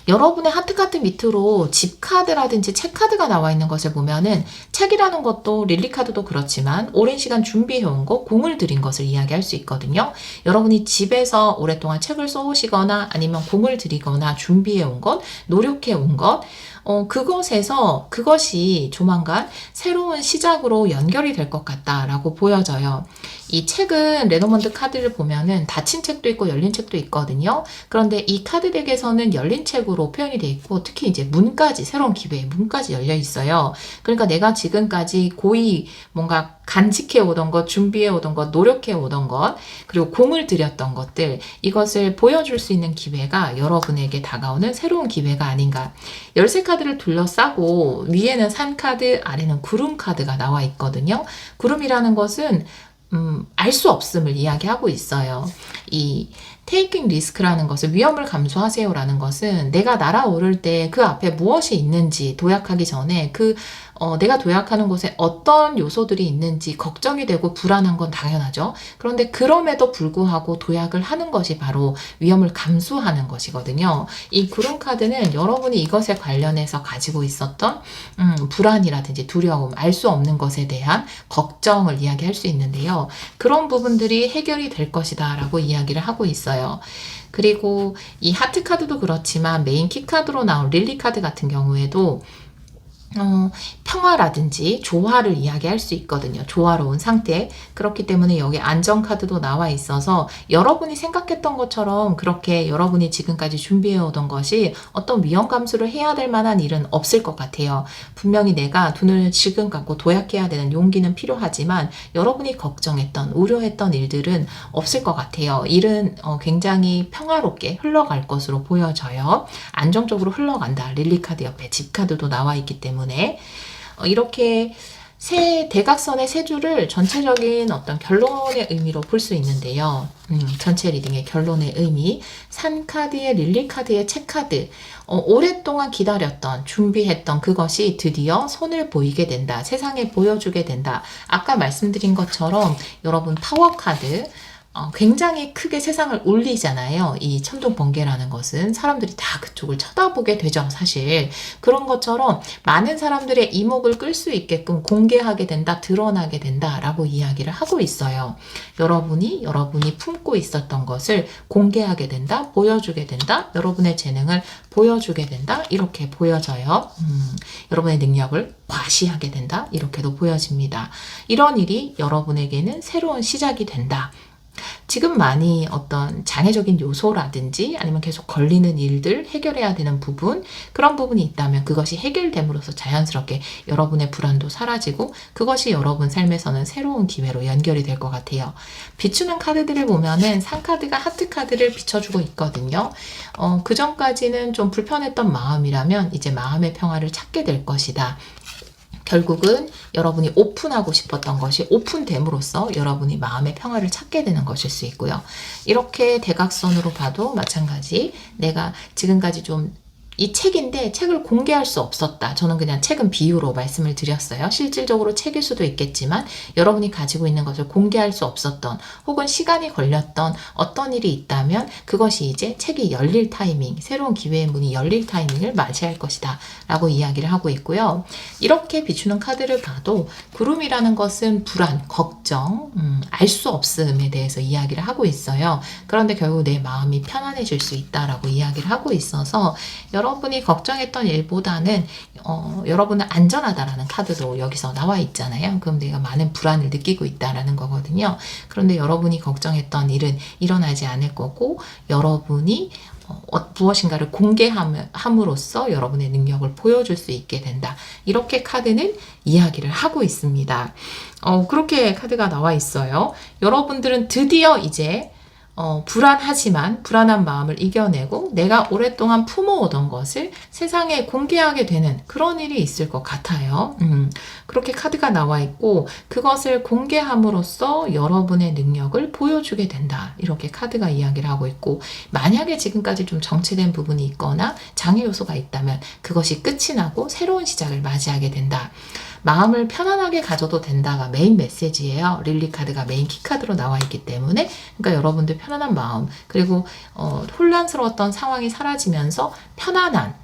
Speaker 2: 여러분의 하트카드 밑으로 집카드라든지 책카드가 나와 있는 것을 보면은 책이라는 것도 릴리카드도 그렇지만 오랜 시간 준비해온 것, 공을 들인 것을 이야기할 수 있거든요. 여러분이 집에서 오랫동안 책을 써오시거나 아니면 공을 들이거나 준비해온 것, 노력해온 것, 그것이 조만간 새로운 시작으로 연결이 될 것 같다라고 보여져요. 이 책은 레노먼드 카드를 보면은 닫힌 책도 있고 열린 책도 있거든요. 그런데 이 카드 덱에서는 열린 책으로 표현이 돼 있고 특히 이제 문까지, 새로운 기회에 문까지 열려 있어요. 그러니까 내가 지금까지 고이 뭔가 간직해 오던 것, 준비해 오던 것, 노력해 오던 것, 그리고 공을 들였던 것들, 이것을 보여줄 수 있는 기회가 여러분에게 다가오는 새로운 기회가 아닌가. 열쇠 카드를 둘러싸고 위에는 산 카드, 아래는 구름 카드가 나와 있거든요. 구름이라는 것은 알 수 없음을 이야기하고 있어요. 이 테이킹 리스크라는 것을, 위험을 감수하세요라는 것은 내가 날아오를 때 그 앞에 무엇이 있는지 도약하기 전에 내가 도약하는 곳에 어떤 요소들이 있는지 걱정이 되고 불안한 건 당연하죠. 그런데 그럼에도 불구하고 도약을 하는 것이 바로 위험을 감수하는 것이거든요. 이 구름 카드는 여러분이 이것에 관련해서 가지고 있었던 불안이라든지 두려움, 알 수 없는 것에 대한 걱정을 이야기할 수 있는데요. 그런 부분들이 해결이 될 것이다 라고 이야기를 하고 있어요. 그리고 이 하트 카드도 그렇지만 메인 키 카드로 나온 릴리 카드 같은 경우에도 평화라든지 조화를 이야기할 수 있거든요. 조화로운 상태. 그렇기 때문에 여기 안정 카드도 나와 있어서 여러분이 생각했던 것처럼 그렇게 여러분이 지금까지 준비해오던 것이 어떤 위험 감수를 해야 될 만한 일은 없을 것 같아요. 분명히 내가 눈을 지금 감고 도약해야 되는 용기는 필요하지만 여러분이 걱정했던, 우려했던 일들은 없을 것 같아요. 일은 굉장히 평화롭게 흘러갈 것으로 보여져요. 안정적으로 흘러간다. 릴리 카드 옆에 집 카드도 나와 있기 때문에 이렇게 대각선의 세 줄을 전체적인 어떤 결론의 의미로 볼 수 있는데요. 전체 리딩의 결론의 의미, 산 카드의 릴리 카드의 책 카드, 오랫동안 기다렸던, 준비했던 그것이 드디어 손을 보이게 된다. 세상에 보여주게 된다. 아까 말씀드린 것처럼 여러분 파워 카드, 굉장히 크게 세상을 울리잖아요. 이 천둥 번개라는 것은 사람들이 다 그쪽을 쳐다보게 되죠. 사실 그런 것처럼 많은 사람들의 이목을 끌 수 있게끔 공개하게 된다, 드러나게 된다라고 이야기를 하고 있어요. 여러분이 품고 있었던 것을 공개하게 된다, 보여주게 된다, 여러분의 재능을 보여주게 된다, 이렇게 보여져요. 여러분의 능력을 과시하게 된다, 이렇게도 보여집니다. 이런 일이 여러분에게는 새로운 시작이 된다. 지금 많이 어떤 장애적인 요소라든지 아니면 계속 걸리는 일들, 해결해야 되는 부분, 그런 부분이 있다면 그것이 해결됨으로써 자연스럽게 여러분의 불안도 사라지고 그것이 여러분 삶에서는 새로운 기회로 연결이 될 것 같아요. 비추는 카드들을 보면은 산 카드가 하트 카드를 비춰주고 있거든요. 그 전까지는 좀 불편했던 마음이라면 이제 마음의 평화를 찾게 될 것이다. 결국은 여러분이 오픈하고 싶었던 것이 오픈됨으로써 여러분이 마음의 평화를 찾게 되는 것일 수 있고요. 이렇게 대각선으로 봐도 마찬가지, 내가 지금까지 좀 이 책인데 책을 공개할 수 없었다. 저는 그냥 책은 비유로 말씀을 드렸어요. 실질적으로 책일 수도 있겠지만 여러분이 가지고 있는 것을 공개할 수 없었던 혹은 시간이 걸렸던 어떤 일이 있다면 그것이 이제 책이 열릴 타이밍, 새로운 기회의 문이 열릴 타이밍을 맞이할 것이다 라고 이야기를 하고 있고요. 이렇게 비추는 카드를 봐도 구름이라는 것은 불안, 걱정, 알 수 없음에 대해서 이야기를 하고 있어요. 그런데 결국 내 마음이 편안해질 수 있다라고 이야기를 하고 있어서 여러분이 걱정했던 일보다는 여러분은 안전하다라는 카드도 여기서 나와 있잖아요. 그럼 내가 많은 불안을 느끼고 있다라는 거거든요. 그런데 여러분이 걱정했던 일은 일어나지 않을 거고 여러분이 무엇인가를 공개함으로써 여러분의 능력을 보여줄 수 있게 된다. 이렇게 카드는 이야기를 하고 있습니다. 그렇게 카드가 나와 있어요. 여러분들은 드디어 이제 불안하지만 불안한 마음을 이겨내고 내가 오랫동안 품어오던 것을 세상에 공개하게 되는 그런 일이 있을 것 같아요. 그렇게 카드가 나와 있고 그것을 공개함으로써 여러분의 능력을 보여주게 된다. 이렇게 카드가 이야기를 하고 있고 만약에 지금까지 좀 정체된 부분이 있거나 장애 요소가 있다면 그것이 끝이 나고 새로운 시작을 맞이하게 된다. 마음을 편안하게 가져도 된다가 메인 메시지예요. 릴리 카드가 메인 키카드로 나와 있기 때문에 그러니까 여러분들 편안한 마음 그리고 혼란스러웠던 상황이 사라지면서 편안한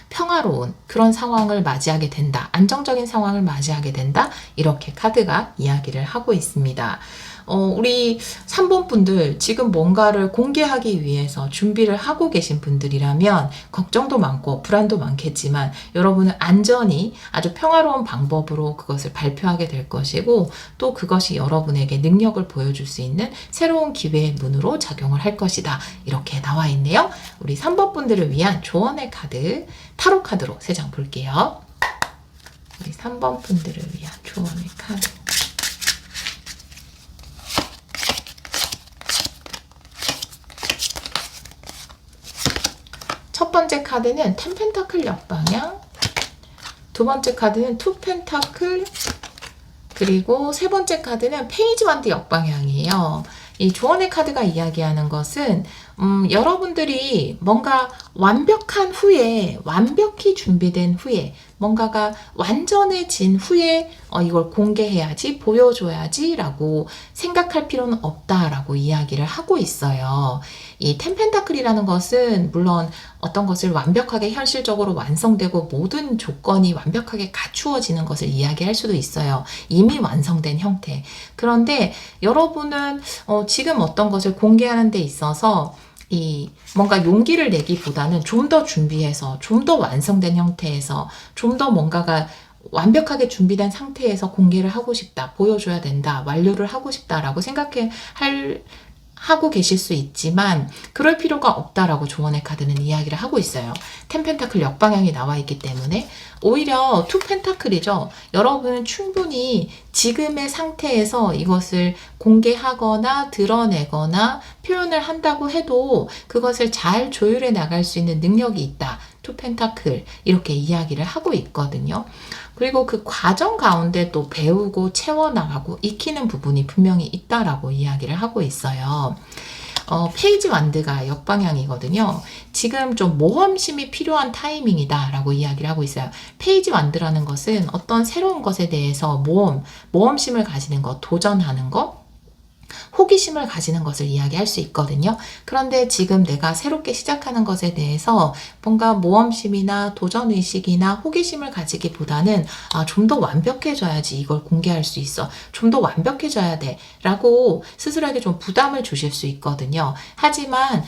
Speaker 2: 평화로운 그런 상황을 맞이하게 된다. 안정적인 상황을 맞이하게 된다. 이렇게 카드가 이야기를 하고 있습니다. 우리 3번 분들 지금 뭔가를 공개하기 위해서 준비를 하고 계신 분들이라면 걱정도 많고 불안도 많겠지만 여러분은 안전히 아주 평화로운 방법으로 그것을 발표하게 될 것이고 또 그것이 여러분에게 능력을 보여줄 수 있는 새로운 기회의 문으로 작용을 할 것이다. 이렇게 나와 있네요. 우리 3번 분들을 위한 조언의 카드 타로 카드로 3장 볼게요. 우리 3번 분들을 위한 조언의 카드 첫 번째 카드는 10 펜타클 역방향, 두 번째 카드는 2 펜타클, 그리고 세 번째 카드는 페이지 완드 역방향이에요. 이 조언의 카드가 이야기하는 것은 여러분들이 뭔가 완벽한 후에 완벽히 준비된 후에 뭔가가 완전해진 후에 이걸 공개해야지 보여줘야지 라고 생각할 필요는 없다라고 이야기를 하고 있어요. 이 텐펜타클이라는 것은 물론 어떤 것을 완벽하게 현실적으로 완성되고 모든 조건이 완벽하게 갖추어지는 것을 이야기할 수도 있어요. 이미 완성된 형태. 그런데 여러분은 지금 어떤 것을 공개하는 데 있어서 뭔가 용기를 내기보다는 좀 더 준비해서 좀 더 완성된 형태에서 좀 더 뭔가가 완벽하게 준비된 상태에서 공개를 하고 싶다, 보여줘야 된다, 완료를 하고 싶다라고 하고 계실 수 있지만 그럴 필요가 없다라고 조언의 카드는 이야기를 하고 있어요. 10 펜타클 역방향이 나와 있기 때문에 오히려 2 펜타클이죠. 여러분은 충분히 지금의 상태에서 이것을 공개하거나 드러내거나 표현을 한다고 해도 그것을 잘 조율해 나갈 수 있는 능력이 있다. 2 펜타클 이렇게 이야기를 하고 있거든요. 그리고 그 과정 가운데 또 배우고 채워나가고 익히는 부분이 분명히 있다라고 이야기를 하고 있어요. 페이지 완드가 역방향이거든요. 지금 좀 모험심이 필요한 타이밍이다 라고 이야기를 하고 있어요. 페이지 완드라는 것은 어떤 새로운 것에 대해서 모험심을 가지는 것, 도전하는 것, 호기심을 가지는 것을 이야기할 수 있거든요. 그런데 지금 내가 새롭게 시작하는 것에 대해서 뭔가 모험심이나 도전의식이나 호기심을 가지기보다는 좀 더 완벽해져야지 이걸 공개할 수 있어. 좀 더 완벽해져야 돼. 라고 스스로에게 좀 부담을 주실 수 있거든요. 하지만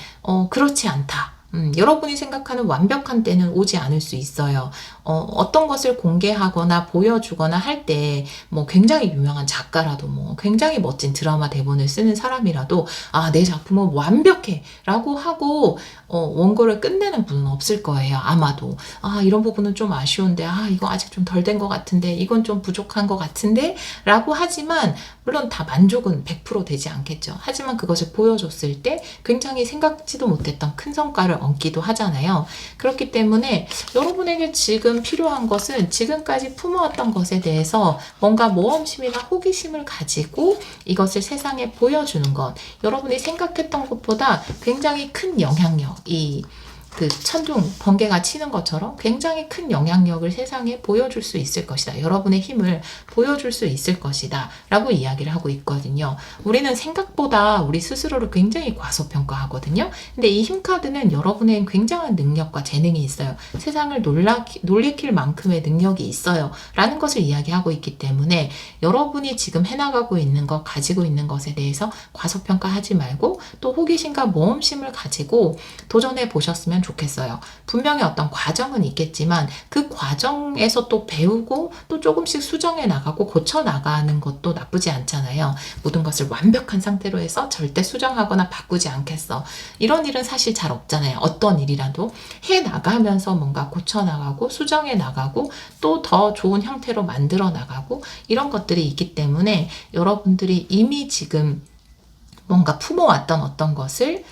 Speaker 2: 그렇지 않다. 여러분이 생각하는 완벽한 때는 오지 않을 수 있어요. 어떤 것을 공개하거나 보여주거나 할 때 굉장히 유명한 작가라도 굉장히 멋진 드라마 대본을 쓰는 사람이라도 내 작품은 완벽해 라고 하고 원고를 끝내는 분은 없을 거예요. 아마도 이런 부분은 좀 아쉬운데 이거 아직 좀 덜 된 것 같은데 이건 좀 부족한 것 같은데 라고 하지만 물론 다 만족은 100% 되지 않겠죠. 하지만 그것을 보여줬을 때 굉장히 생각지도 못했던 큰 성과를 얻기도 하잖아요. 그렇기 때문에 여러분에게 지금 필요한 것은 지금까지 품어왔던 것에 대해서 뭔가 모험심이나 호기심을 가지고 이것을 세상에 보여주는 것. 여러분이 생각했던 것보다 굉장히 큰 영향력이 그 천둥, 번개가 치는 것처럼 굉장히 큰 영향력을 세상에 보여줄 수 있을 것이다. 여러분의 힘을 보여줄 수 있을 것이다. 라고 이야기를 하고 있거든요. 우리는 생각보다 우리 스스로를 굉장히 과소평가하거든요. 근데 이 힘카드는 여러분의 굉장한 능력과 재능이 있어요. 세상을 놀래킬 만큼의 능력이 있어요. 라는 것을 이야기하고 있기 때문에 여러분이 지금 해나가고 있는 것, 가지고 있는 것에 대해서 과소평가하지 말고 또 호기심과 모험심을 가지고 도전해 보셨으면 좋겠어요. 분명히 어떤 과정은 있겠지만 그 과정에서 또 배우고 또 조금씩 수정해 나가고 고쳐 나가는 것도 나쁘지 않잖아요. 모든 것을 완벽한 상태로 해서 절대 수정하거나 바꾸지 않겠어. 이런 일은 사실 잘 없잖아요. 어떤 일이라도 해 나가면서 뭔가 고쳐 나가고 수정해 나가고 또 더 좋은 형태로 만들어 나가고 이런 것들이 있기 때문에 여러분들이 이미 지금 뭔가 품어왔던 어떤 것을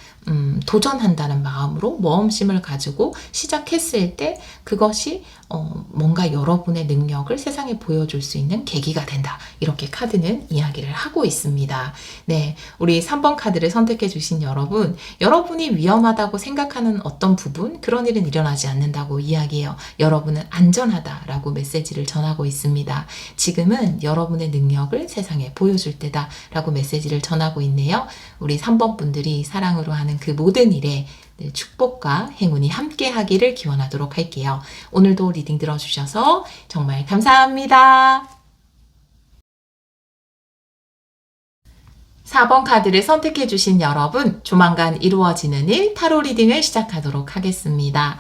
Speaker 2: 도전한다는 마음으로 모험심을 가지고 시작했을 때 그것이 뭔가 여러분의 능력을 세상에 보여줄 수 있는 계기가 된다. 이렇게 카드는 이야기를 하고 있습니다. 네, 우리 3번 카드를 선택해 주신 여러분, 여러분이 위험하다고 생각하는 어떤 부분, 그런 일은 일어나지 않는다고 이야기해요. 여러분은 안전하다라고 메시지를 전하고 있습니다. 지금은 여러분의 능력을 세상에 보여줄 때다라고 메시지를 전하고 있네요. 우리 3번 분들이 사랑으로 하는 그 모든 일에 축복과 행운이 함께 하기를 기원하도록 할게요. 오늘도 리딩 들어주셔서 정말 감사합니다. 4번 카드를 선택해 주신 여러분, 조만간 이루어지는 일 타로 리딩을 시작하도록 하겠습니다.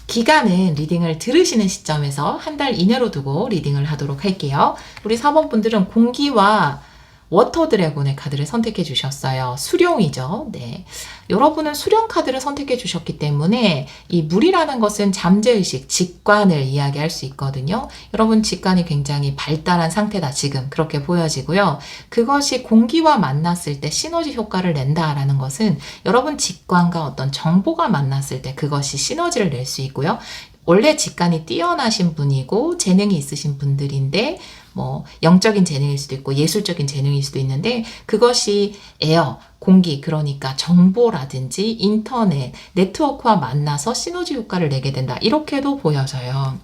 Speaker 2: 기간은 리딩을 들으시는 시점에서 한 달 이내로 두고 리딩을 하도록 할게요. 우리 4번 분들은 공기와 워터 드래곤의 카드를 선택해 주셨어요. 수룡이죠. 네. 여러분은 수룡 카드를 선택해 주셨기 때문에 이 물이라는 것은 잠재의식, 직관을 이야기할 수 있거든요. 여러분 직관이 굉장히 발달한 상태다 지금 그렇게 보여지고요. 그것이 공기와 만났을 때 시너지 효과를 낸다라는 것은 여러분 직관과 어떤 정보가 만났을 때 그것이 시너지를 낼 수 있고요. 원래 직관이 뛰어나신 분이고 재능이 있으신 분들인데 뭐 영적인 재능일 수도 있고 예술적인 재능일 수도 있는데 그것이 에어, 공기, 그러니까 정보라든지 인터넷, 네트워크와 만나서 시너지 효과를 내게 된다. 이렇게도 보여져요.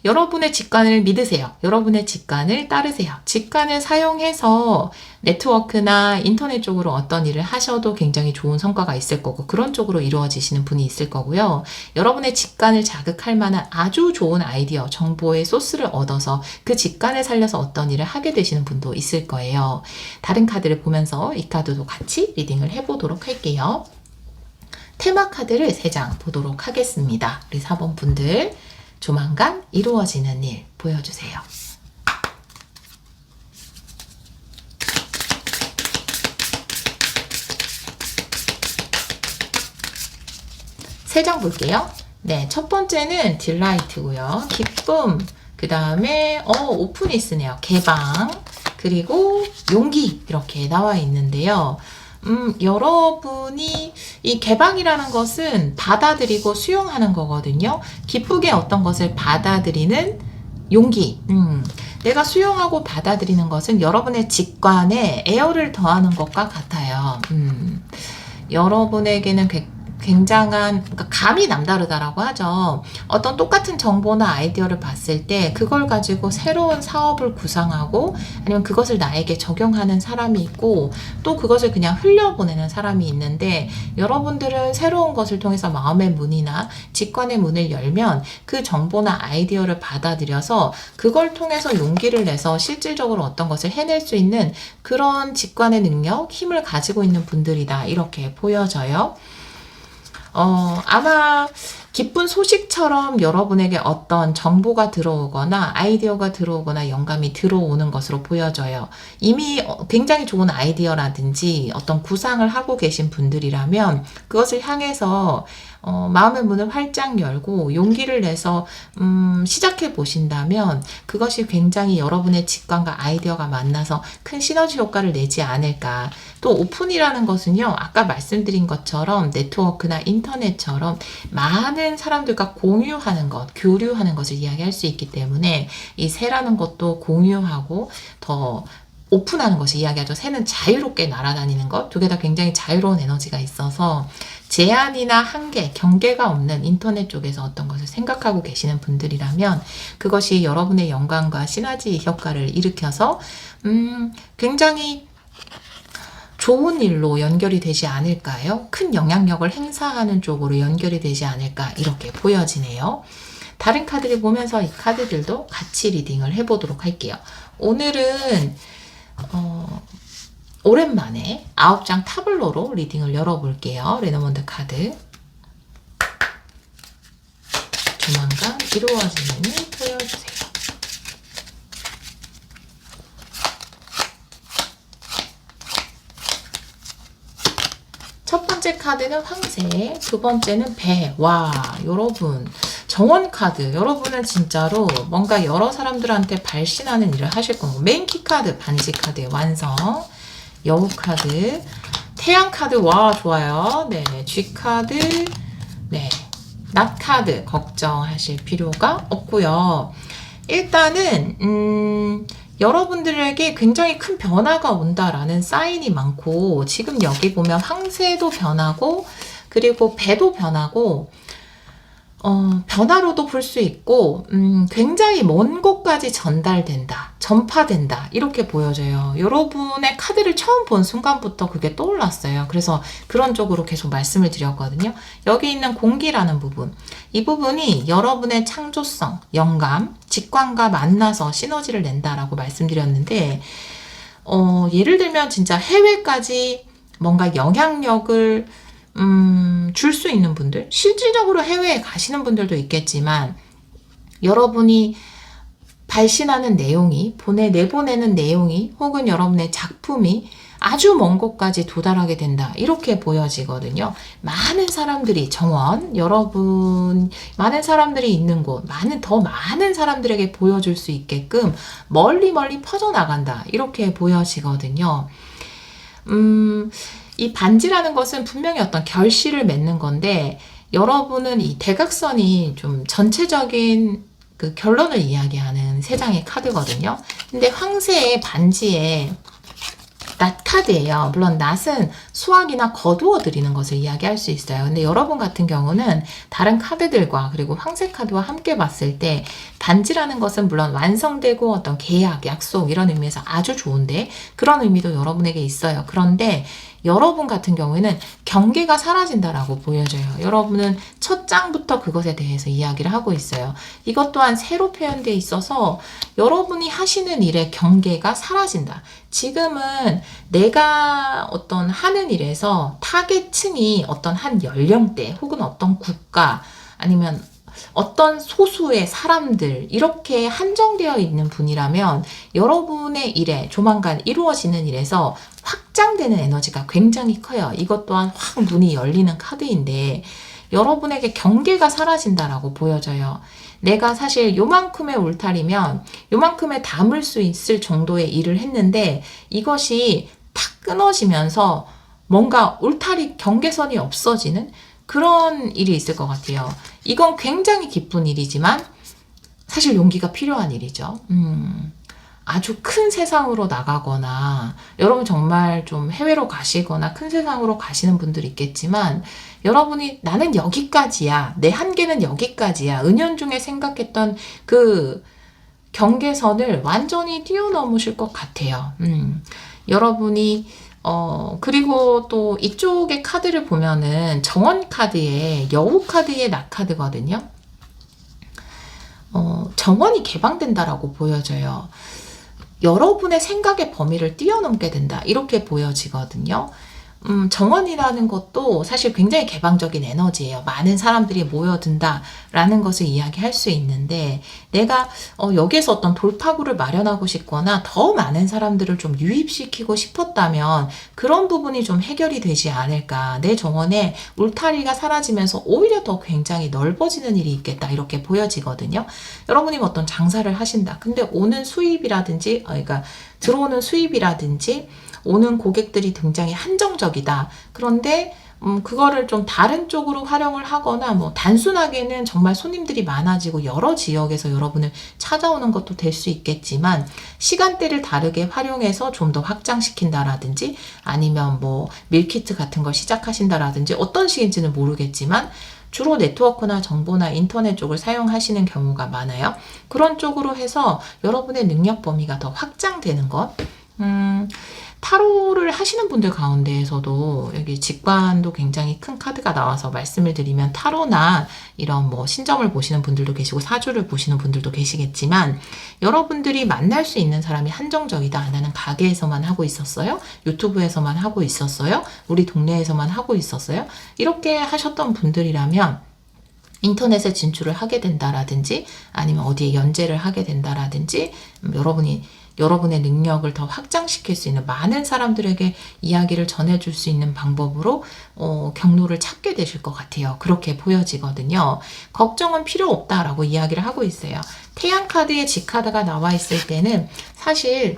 Speaker 2: 여러분의 직관을 믿으세요. 여러분의 직관을 따르세요. 직관을 사용해서 네트워크나 인터넷 쪽으로 어떤 일을 하셔도 굉장히 좋은 성과가 있을 거고 그런 쪽으로 이루어지시는 분이 있을 거고요. 여러분의 직관을 자극할 만한 아주 좋은 아이디어, 정보의 소스를 얻어서 그 직관을 살려서 어떤 일을 하게 되시는 분도 있을 거예요. 다른 카드를 보면서 이 카드도 같이 리딩을 해보도록 할게요. 테마 카드를 3장 보도록 하겠습니다. 우리 4번 분들 조만간 이루어지는 일 보여주세요. 세 장 볼게요. 네, 첫 번째는 딜라이트고요. 기쁨, 그 다음에 오프니스네요. 개방, 그리고 용기 이렇게 나와 있는데요. 여러분이 이 개방이라는 것은 받아들이고 수용하는 거거든요. 기쁘게 어떤 것을 받아들이는 용기. 내가 수용하고 받아들이는 것은 여러분의 직관에 에어를 더하는 것과 같아요. 여러분에게는 굉장한, 그러니까 감이 남다르다라고 하죠. 어떤 똑같은 정보나 아이디어를 봤을 때 그걸 가지고 새로운 사업을 구상하고 아니면 그것을 나에게 적용하는 사람이 있고 또 그것을 그냥 흘려보내는 사람이 있는데 여러분들은 새로운 것을 통해서 마음의 문이나 직관의 문을 열면 그 정보나 아이디어를 받아들여서 그걸 통해서 용기를 내서 실질적으로 어떤 것을 해낼 수 있는 그런 직관의 능력, 힘을 가지고 있는 분들이다. 이렇게 보여져요. 아마 기쁜 소식처럼 여러분에게 어떤 정보가 들어오거나 아이디어가 들어오거나 영감이 들어오는 것으로 보여져요. 이미 굉장히 좋은 아이디어라든지 어떤 구상을 하고 계신 분들이라면 그것을 향해서 마음의 문을 활짝 열고 용기를 내서 시작해 보신다면 그것이 굉장히 여러분의 직관과 아이디어가 만나서 큰 시너지 효과를 내지 않을까. 또 오픈이라는 것은요, 아까 말씀드린 것처럼 네트워크나 인터넷처럼 많은 사람들과 공유하는 것, 교류하는 것을 이야기할 수 있기 때문에 이 새라는 것도 공유하고 더 오픈하는 것을 이야기하죠. 새는 자유롭게 날아다니는 것, 두 개 다 굉장히 자유로운 에너지가 있어서 제한이나 한계, 경계가 없는 인터넷 쪽에서 어떤 것을 생각하고 계시는 분들이라면 그것이 여러분의 영광과 시너지 효과를 일으켜서 굉장히 좋은 일로 연결이 되지 않을까요? 큰 영향력을 행사하는 쪽으로 연결이 되지 않을까 이렇게 보여지네요. 다른 카드를 보면서 이 카드들도 같이 리딩을 해보도록 할게요. 오늘은 오랜만에 9장 타블로로 리딩을 열어볼게요. 레노먼드 카드. 조만간 이루어지는 일 보여주세요. 첫 번째 카드는 황새, 두 번째는 배. 와, 여러분. 정원 카드. 여러분은 진짜로 뭔가 여러 사람들한테 발신하는 일을 하실 거고. 메인키 카드, 반지 카드의 완성. 여우 카드, 태양 카드, 와, 좋아요. 네네, G 카드, 네, 낫 카드, 걱정하실 필요가 없고요. 일단은, 여러분들에게 굉장히 큰 변화가 온다라는 사인이 많고, 지금 여기 보면 황새도 변하고, 그리고 배도 변하고, 변화로도 볼 수 있고, 굉장히 먼 곳까지 전달된다, 전파된다, 이렇게 보여져요. 여러분의 카드를 처음 본 순간부터 그게 떠올랐어요. 그래서 그런 쪽으로 계속 말씀을 드렸거든요. 여기 있는 공기라는 부분, 이 부분이 여러분의 창조성, 영감, 직관과 만나서 시너지를 낸다라고 말씀드렸는데, 예를 들면 진짜 해외까지 뭔가 영향력을 줄 수 있는 분들, 실질적으로 해외에 가시는 분들도 있겠지만, 여러분이 발신하는 내용이, 내보내는 내용이, 혹은 여러분의 작품이 아주 먼 곳까지 도달하게 된다. 이렇게 보여지거든요. 많은 사람들이, 정원, 많은 사람들이 있는 곳, 더 많은 사람들에게 보여줄 수 있게끔 멀리 퍼져나간다. 이렇게 보여지거든요. 이 반지라는 것은 분명히 어떤 결실을 맺는 건데, 여러분은 이 대각선이 좀 전체적인 그 결론을 이야기하는 세 장의 카드거든요. 근데 황새의 반지에 낫 카드예요. 물론 낫은 수확이나 거두어 들이는 것을 이야기할 수 있어요. 근데 여러분 같은 경우는 다른 카드들과 그리고 황새 카드와 함께 봤을 때 반지라는 것은 물론 완성되고 어떤 계약, 약속 이런 의미에서 아주 좋은데, 그런 의미도 여러분에게 있어요. 그런데 여러분 같은 경우에는 경계가 사라진다라고 보여져요. 여러분은 첫 장부터 그것에 대해서 이야기를 하고 있어요. 이것 또한 새로 표현되어 있어서 여러분이 하시는 일의 경계가 사라진다. 지금은 내가 어떤 하는 일에서 타겟층이 어떤 한 연령대 혹은 어떤 국가, 아니면 어떤 소수의 사람들, 이렇게 한정되어 있는 분이라면 여러분의 일에, 조만간 이루어지는 일에서 확장되는 에너지가 굉장히 커요. 이것 또한 확 문이 열리는 카드인데, 여러분에게 경계가 사라진다라고 보여져요. 내가 사실 요만큼의 울타리면 요만큼에 담을 수 있을 정도의 일을 했는데, 이것이 탁 끊어지면서 뭔가 울타리 경계선이 없어지는 그런 일이 있을 것 같아요. 이건 굉장히 기쁜 일이지만 사실 용기가 필요한 일이죠. 아주 큰 세상으로 나가거나, 여러분 정말 좀 해외로 가시거나 큰 세상으로 가시는 분들이 있겠지만, 여러분이 나는 여기까지야, 내 한계는 여기까지야, 은연중에 생각했던 그 경계선을 완전히 뛰어넘으실 것 같아요. 여러분이 그리고 또 이쪽의 카드를 보면은 정원 카드에 여우 카드의 나 카드거든요. 정원이 개방된다라고 보여져요. 여러분의 생각의 범위를 뛰어넘게 된다. 이렇게 보여지거든요. 정원이라는 것도 사실 굉장히 개방적인 에너지예요. 많은 사람들이 모여든다라는 것을 이야기할 수 있는데, 내가 여기에서 어떤 돌파구를 마련하고 싶거나 더 많은 사람들을 좀 유입시키고 싶었다면 그런 부분이 좀 해결이 되지 않을까. 내 정원에 울타리가 사라지면서 오히려 더 굉장히 넓어지는 일이 있겠다. 이렇게 보여지거든요. 여러분이 어떤 장사를 하신다. 근데 오는 수입이라든지, 그러니까 들어오는 수입이라든지 오는 고객들이 굉장히 한정적이다. 그런데 그거를 좀 다른 쪽으로 활용을 하거나, 뭐 단순하게는 정말 손님들이 많아지고 여러 지역에서 여러분을 찾아오는 것도 될 수 있겠지만, 시간대를 다르게 활용해서 좀 더 확장시킨다라든지, 아니면 뭐 밀키트 같은 걸 시작하신다라든지, 어떤 식인지는 모르겠지만 주로 네트워크나 정보나 인터넷 쪽을 사용하시는 경우가 많아요. 그런 쪽으로 해서 여러분의 능력 범위가 더 확장되는 것. 타로를 하시는 분들 가운데에서도 여기 직관도 굉장히 큰 카드가 나와서 말씀을 드리면, 타로나 이런 뭐 신점을 보시는 분들도 계시고 사주를 보시는 분들도 계시겠지만, 여러분들이 만날 수 있는 사람이 한정적이다. 나는 가게에서만 하고 있었어요. 유튜브에서만 하고 있었어요. 우리 동네에서만 하고 있었어요. 이렇게 하셨던 분들이라면 인터넷에 진출을 하게 된다라든지, 아니면 어디에 연재를 하게 된다라든지, 여러분의 능력을 더 확장시킬 수 있는, 많은 사람들에게 이야기를 전해줄 수 있는 방법으로 경로를 찾게 되실 것 같아요. 그렇게 보여지거든요. 걱정은 필요 없다라고 이야기를 하고 있어요. 태양 카드에 G 카드가 나와 있을 때는 사실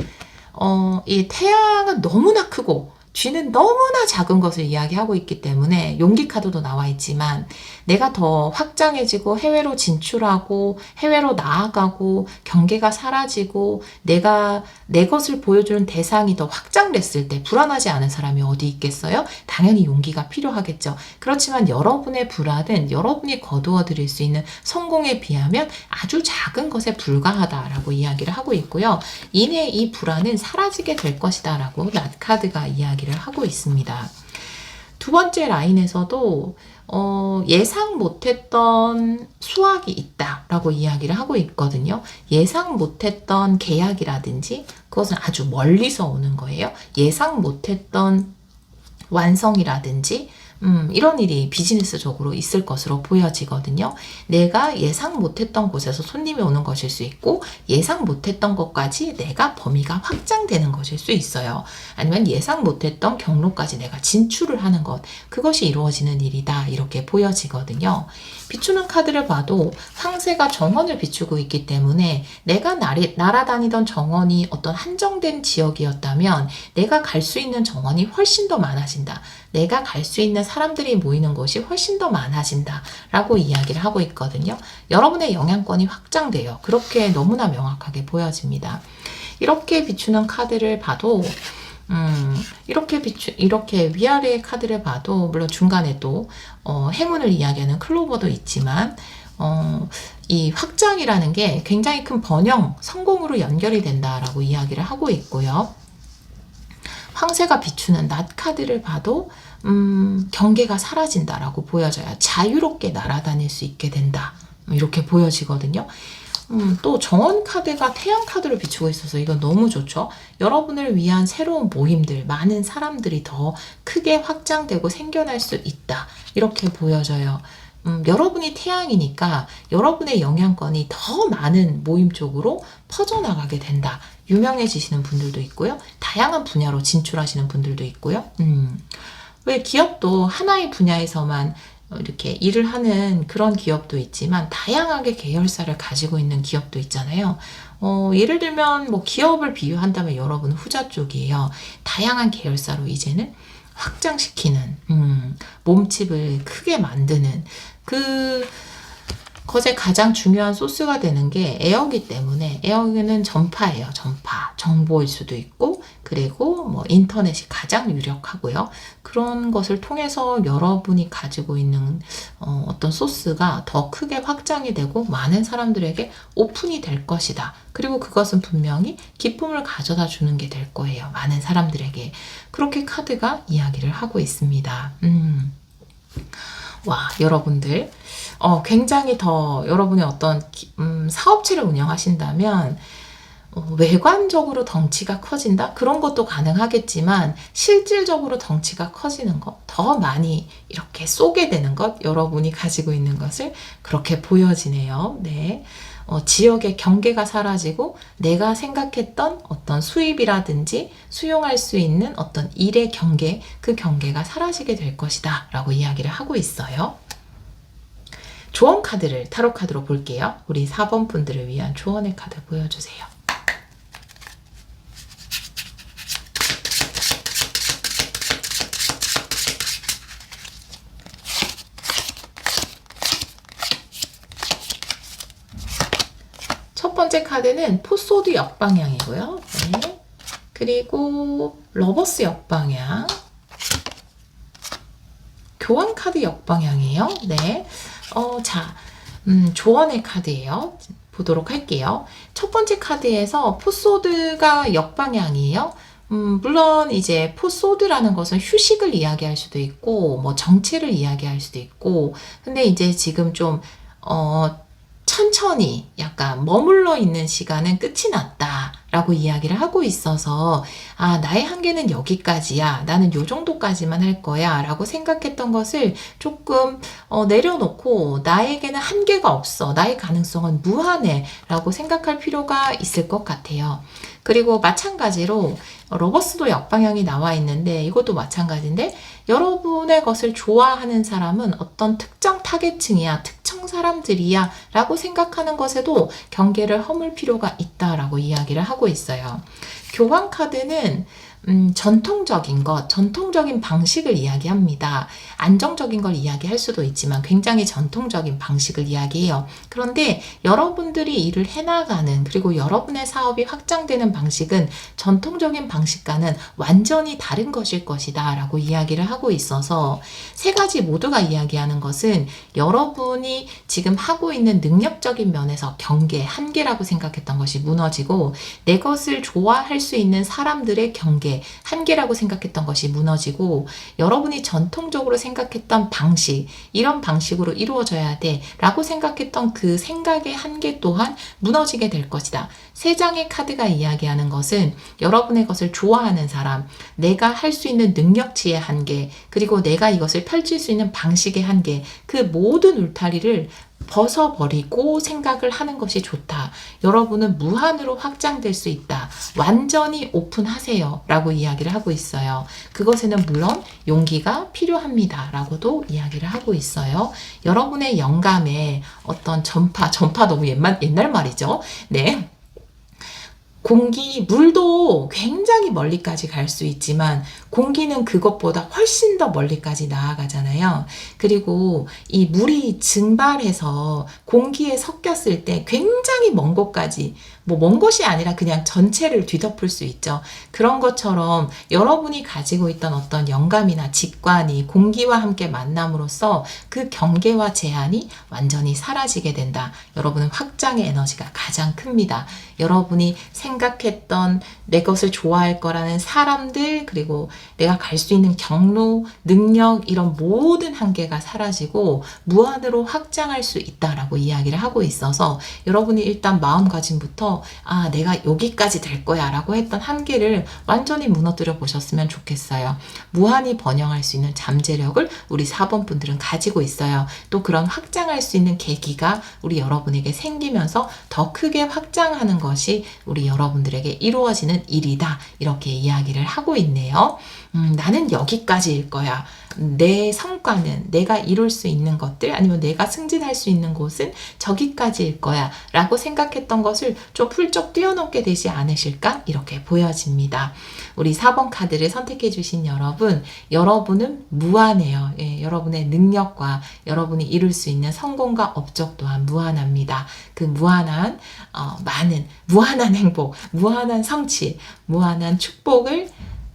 Speaker 2: 이 태양은 너무나 크고 쥐는 너무나 작은 것을 이야기하고 있기 때문에 용기 카드도 나와 있지만 내가 더 확장해지고 해외로 진출하고 해외로 나아가고 경계가 사라지고 내가 내 것을 보여주는 대상이 더 확장됐을 때 불안하지 않은 사람이 어디 있겠어요? 당연히 용기가 필요하겠죠. 그렇지만 여러분의 불안은 여러분이 거두어 드릴 수 있는 성공에 비하면 아주 작은 것에 불과하다라고 이야기를 하고 있고요. 이내 이 불안은 사라지게 될 것이다 라고 낫 카드가 이야기를 하고 있습니다. 두 번째 라인에서도 예상 못했던 수확이 있다라고 이야기를 하고 있거든요. 예상 못했던 계약이라든지 그것은 아주 멀리서 오는 거예요. 예상 못했던 완성이라든지 이런 일이 비즈니스적으로 있을 것으로 보여지거든요. 내가 예상 못했던 곳에서 손님이 오는 것일 수 있고 예상 못했던 것까지 내가 범위가 확장되는 것일 수 있어요. 아니면 예상 못했던 경로까지 내가 진출을 하는 것, 그것이 이루어지는 일이다 이렇게 보여지거든요. 비추는 카드를 봐도 황새가 정원을 비추고 있기 때문에 내가 날아다니던 정원이 어떤 한정된 지역이었다면 내가 갈 수 있는 정원이 훨씬 더 많아진다. 내가 갈 수 있는 사람들이 모이는 곳이 훨씬 더 많아진다 라고 이야기를 하고 있거든요. 여러분의 영향권이 확장돼요. 그렇게 너무나 명확하게 보여집니다. 이렇게 비추는 카드를 봐도 이렇게 위아래의 카드를 봐도 물론 중간에 또 행운을 이야기하는 클로버도 있지만 이 확장이라는 게 굉장히 큰 번영, 성공으로 연결이 된다라고 이야기를 하고 있고요. 황새가 비추는 낫 카드를 봐도 경계가 사라진다라고 보여져요. 자유롭게 날아다닐 수 있게 된다. 이렇게 보여지거든요. 또 정원 카드가 태양 카드를 비추고 있어서 이거 너무 좋죠. 여러분을 위한 새로운 모임들, 많은 사람들이 더 크게 확장되고 생겨날 수 있다. 이렇게 보여져요. 여러분이 태양이니까 여러분의 영향권이 더 많은 모임 쪽으로 퍼져나가게 된다. 유명해지시는 분들도 있고요. 다양한 분야로 진출하시는 분들도 있고요. 왜 기업도 하나의 분야에서만 이렇게 일을 하는 그런 기업도 있지만 다양하게 계열사를 가지고 있는 기업도 있잖아요. 예를 들면 뭐 기업을 비유한다면 여러분 후자 쪽이에요. 다양한 계열사로 이제는 확장시키는 몸집을 크게 만드는 것의 가장 중요한 소스가 되는 게 에어기 때문에 에어기는 전파예요. 전파. 정보일 수도 있고 그리고 뭐 인터넷이 가장 유력하고요. 그런 것을 통해서 여러분이 가지고 있는 어떤 소스가 더 크게 확장이 되고 많은 사람들에게 오픈이 될 것이다. 그리고 그것은 분명히 기쁨을 가져다 주는 게 될 거예요. 많은 사람들에게. 그렇게 카드가 이야기를 하고 있습니다. 와, 여러분들 굉장히 더 여러분의 어떤 사업체를 운영하신다면 외관적으로 덩치가 커진다? 그런 것도 가능하겠지만 실질적으로 덩치가 커지는 것, 더 많이 이렇게 쏘게 되는 것, 여러분이 가지고 있는 것을 그렇게 보여지네요. 네. 지역의 경계가 사라지고 내가 생각했던 어떤 수입이라든지 수용할 수 있는 어떤 일의 경계, 그 경계가 사라지게 될 것이다 라고 이야기를 하고 있어요. 조언 카드를 타로 카드로 볼게요. 우리 4번 분들을 위한 조언의 카드 보여주세요. 첫 번째 카드는 포소드 역방향이고요. 네. 그리고 러버스 역방향. 교환 카드 역방향이에요. 네. 조언의 카드예요. 보도록 할게요. 첫 번째 카드에서 포소드가 역방향이에요. 물론 이제 포소드라는 것은 휴식을 이야기할 수도 있고 뭐 정체를 이야기할 수도 있고 근데 이제 지금 좀 천천히 약간 머물러 있는 시간은 끝이 났다 라고 이야기를 하고 있어서 나의 한계는 여기까지야. 나는 요 정도까지만 할 거야 라고 생각했던 것을 조금 내려놓고 나에게는 한계가 없어. 나의 가능성은 무한해 라고 생각할 필요가 있을 것 같아요. 그리고 마찬가지로 러버스도 역방향이 나와 있는데 이것도 마찬가지인데 여러분의 것을 좋아하는 사람은 어떤 특정 타겟층이야, 특정 사람들이야 라고 생각하는 것에도 경계를 허물 필요가 있다라고 이야기를 하고 있어요. 교황 카드는 전통적인 것, 전통적인 방식을 이야기합니다. 안정적인 걸 이야기할 수도 있지만 굉장히 전통적인 방식을 이야기해요. 그런데 여러분들이 일을 해나가는, 그리고 여러분의 사업이 확장되는 방식은 전통적인 방식과는 완전히 다른 것일 것이다 라고 이야기를 하고 있어서 세 가지 모두가 이야기하는 것은 여러분이 지금 하고 있는 능력적인 면에서 경계, 한계라고 생각했던 것이 무너지고 내 것을 좋아할 수 있는 사람들의 경계, 한계라고 생각했던 것이 무너지고 여러분이 전통적으로 생각했던 방식, 이런 방식으로 이루어져야 돼 라고 생각했던 그 생각의 한계 또한 무너지게 될 것이다. 세 장의 카드가 이야기하는 것은 여러분의 것을 좋아하는 사람, 내가 할 수 있는 능력치의 한계, 그리고 내가 이것을 펼칠 수 있는 방식의 한계, 그 모든 울타리를 벗어버리고 생각을 하는 것이 좋다. 여러분은 무한으로 확장될 수 있다. 완전히 오픈하세요. 라고 이야기를 하고 있어요. 그것에는 물론 용기가 필요합니다. 라고도 이야기를 하고 있어요. 여러분의 영감에 어떤 전파 너무 옛날 말이죠. 네. 공기, 물도 굉장히 멀리까지 갈 수 있지만 공기는 그것보다 훨씬 더 멀리까지 나아가잖아요. 그리고 이 물이 증발해서 공기에 섞였을 때 굉장히 먼 곳까지, 먼 곳이 아니라 그냥 전체를 뒤덮을 수 있죠. 그런 것처럼 여러분이 가지고 있던 어떤 영감이나 직관이 공기와 함께 만남으로써 그 경계와 제한이 완전히 사라지게 된다. 여러분은 확장의 에너지가 가장 큽니다. 여러분이 생각했던 내 것을 좋아할 거라는 사람들, 그리고 내가 갈 수 있는 경로, 능력, 이런 모든 한계가 사라지고 무한으로 확장할 수 있다라고 이야기를 하고 있어서 여러분이 일단 마음가짐부터 내가 여기까지 될 거야 라고 했던 한계를 완전히 무너뜨려 보셨으면 좋겠어요. 무한히 번영할 수 있는 잠재력을 우리 4번 분들은 가지고 있어요. 또 그런 확장할 수 있는 계기가 우리 여러분에게 생기면서 더 크게 확장하는 것이 우리 여러분들에게 이루어지는 일이다. 이렇게 이야기를 하고 있네요. 나는 여기까지일 거야. 내 성과는, 내가 이룰 수 있는 것들, 아니면 내가 승진할 수 있는 곳은 저기까지일 거야 라고 생각했던 것을 좀 훌쩍 뛰어넘게 되지 않으실까? 이렇게 보여집니다. 우리 4번 카드를 선택해 주신 여러분, 여러분은 무한해요. 여러분의 능력과 여러분이 이룰 수 있는 성공과 업적 또한 무한합니다. 그 무한한 무한한 행복, 무한한 성취, 무한한 축복을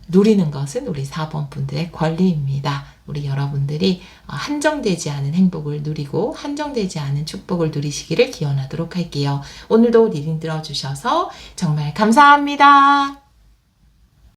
Speaker 2: 누리는 것은 우리 4번 분들의 권리입니다. 우리 여러분들이 한정되지 않은 행복을 누리고 한정되지 않은 축복을 누리시기를 기원하도록 할게요. 오늘도 리딩 들어주셔서 정말 감사합니다.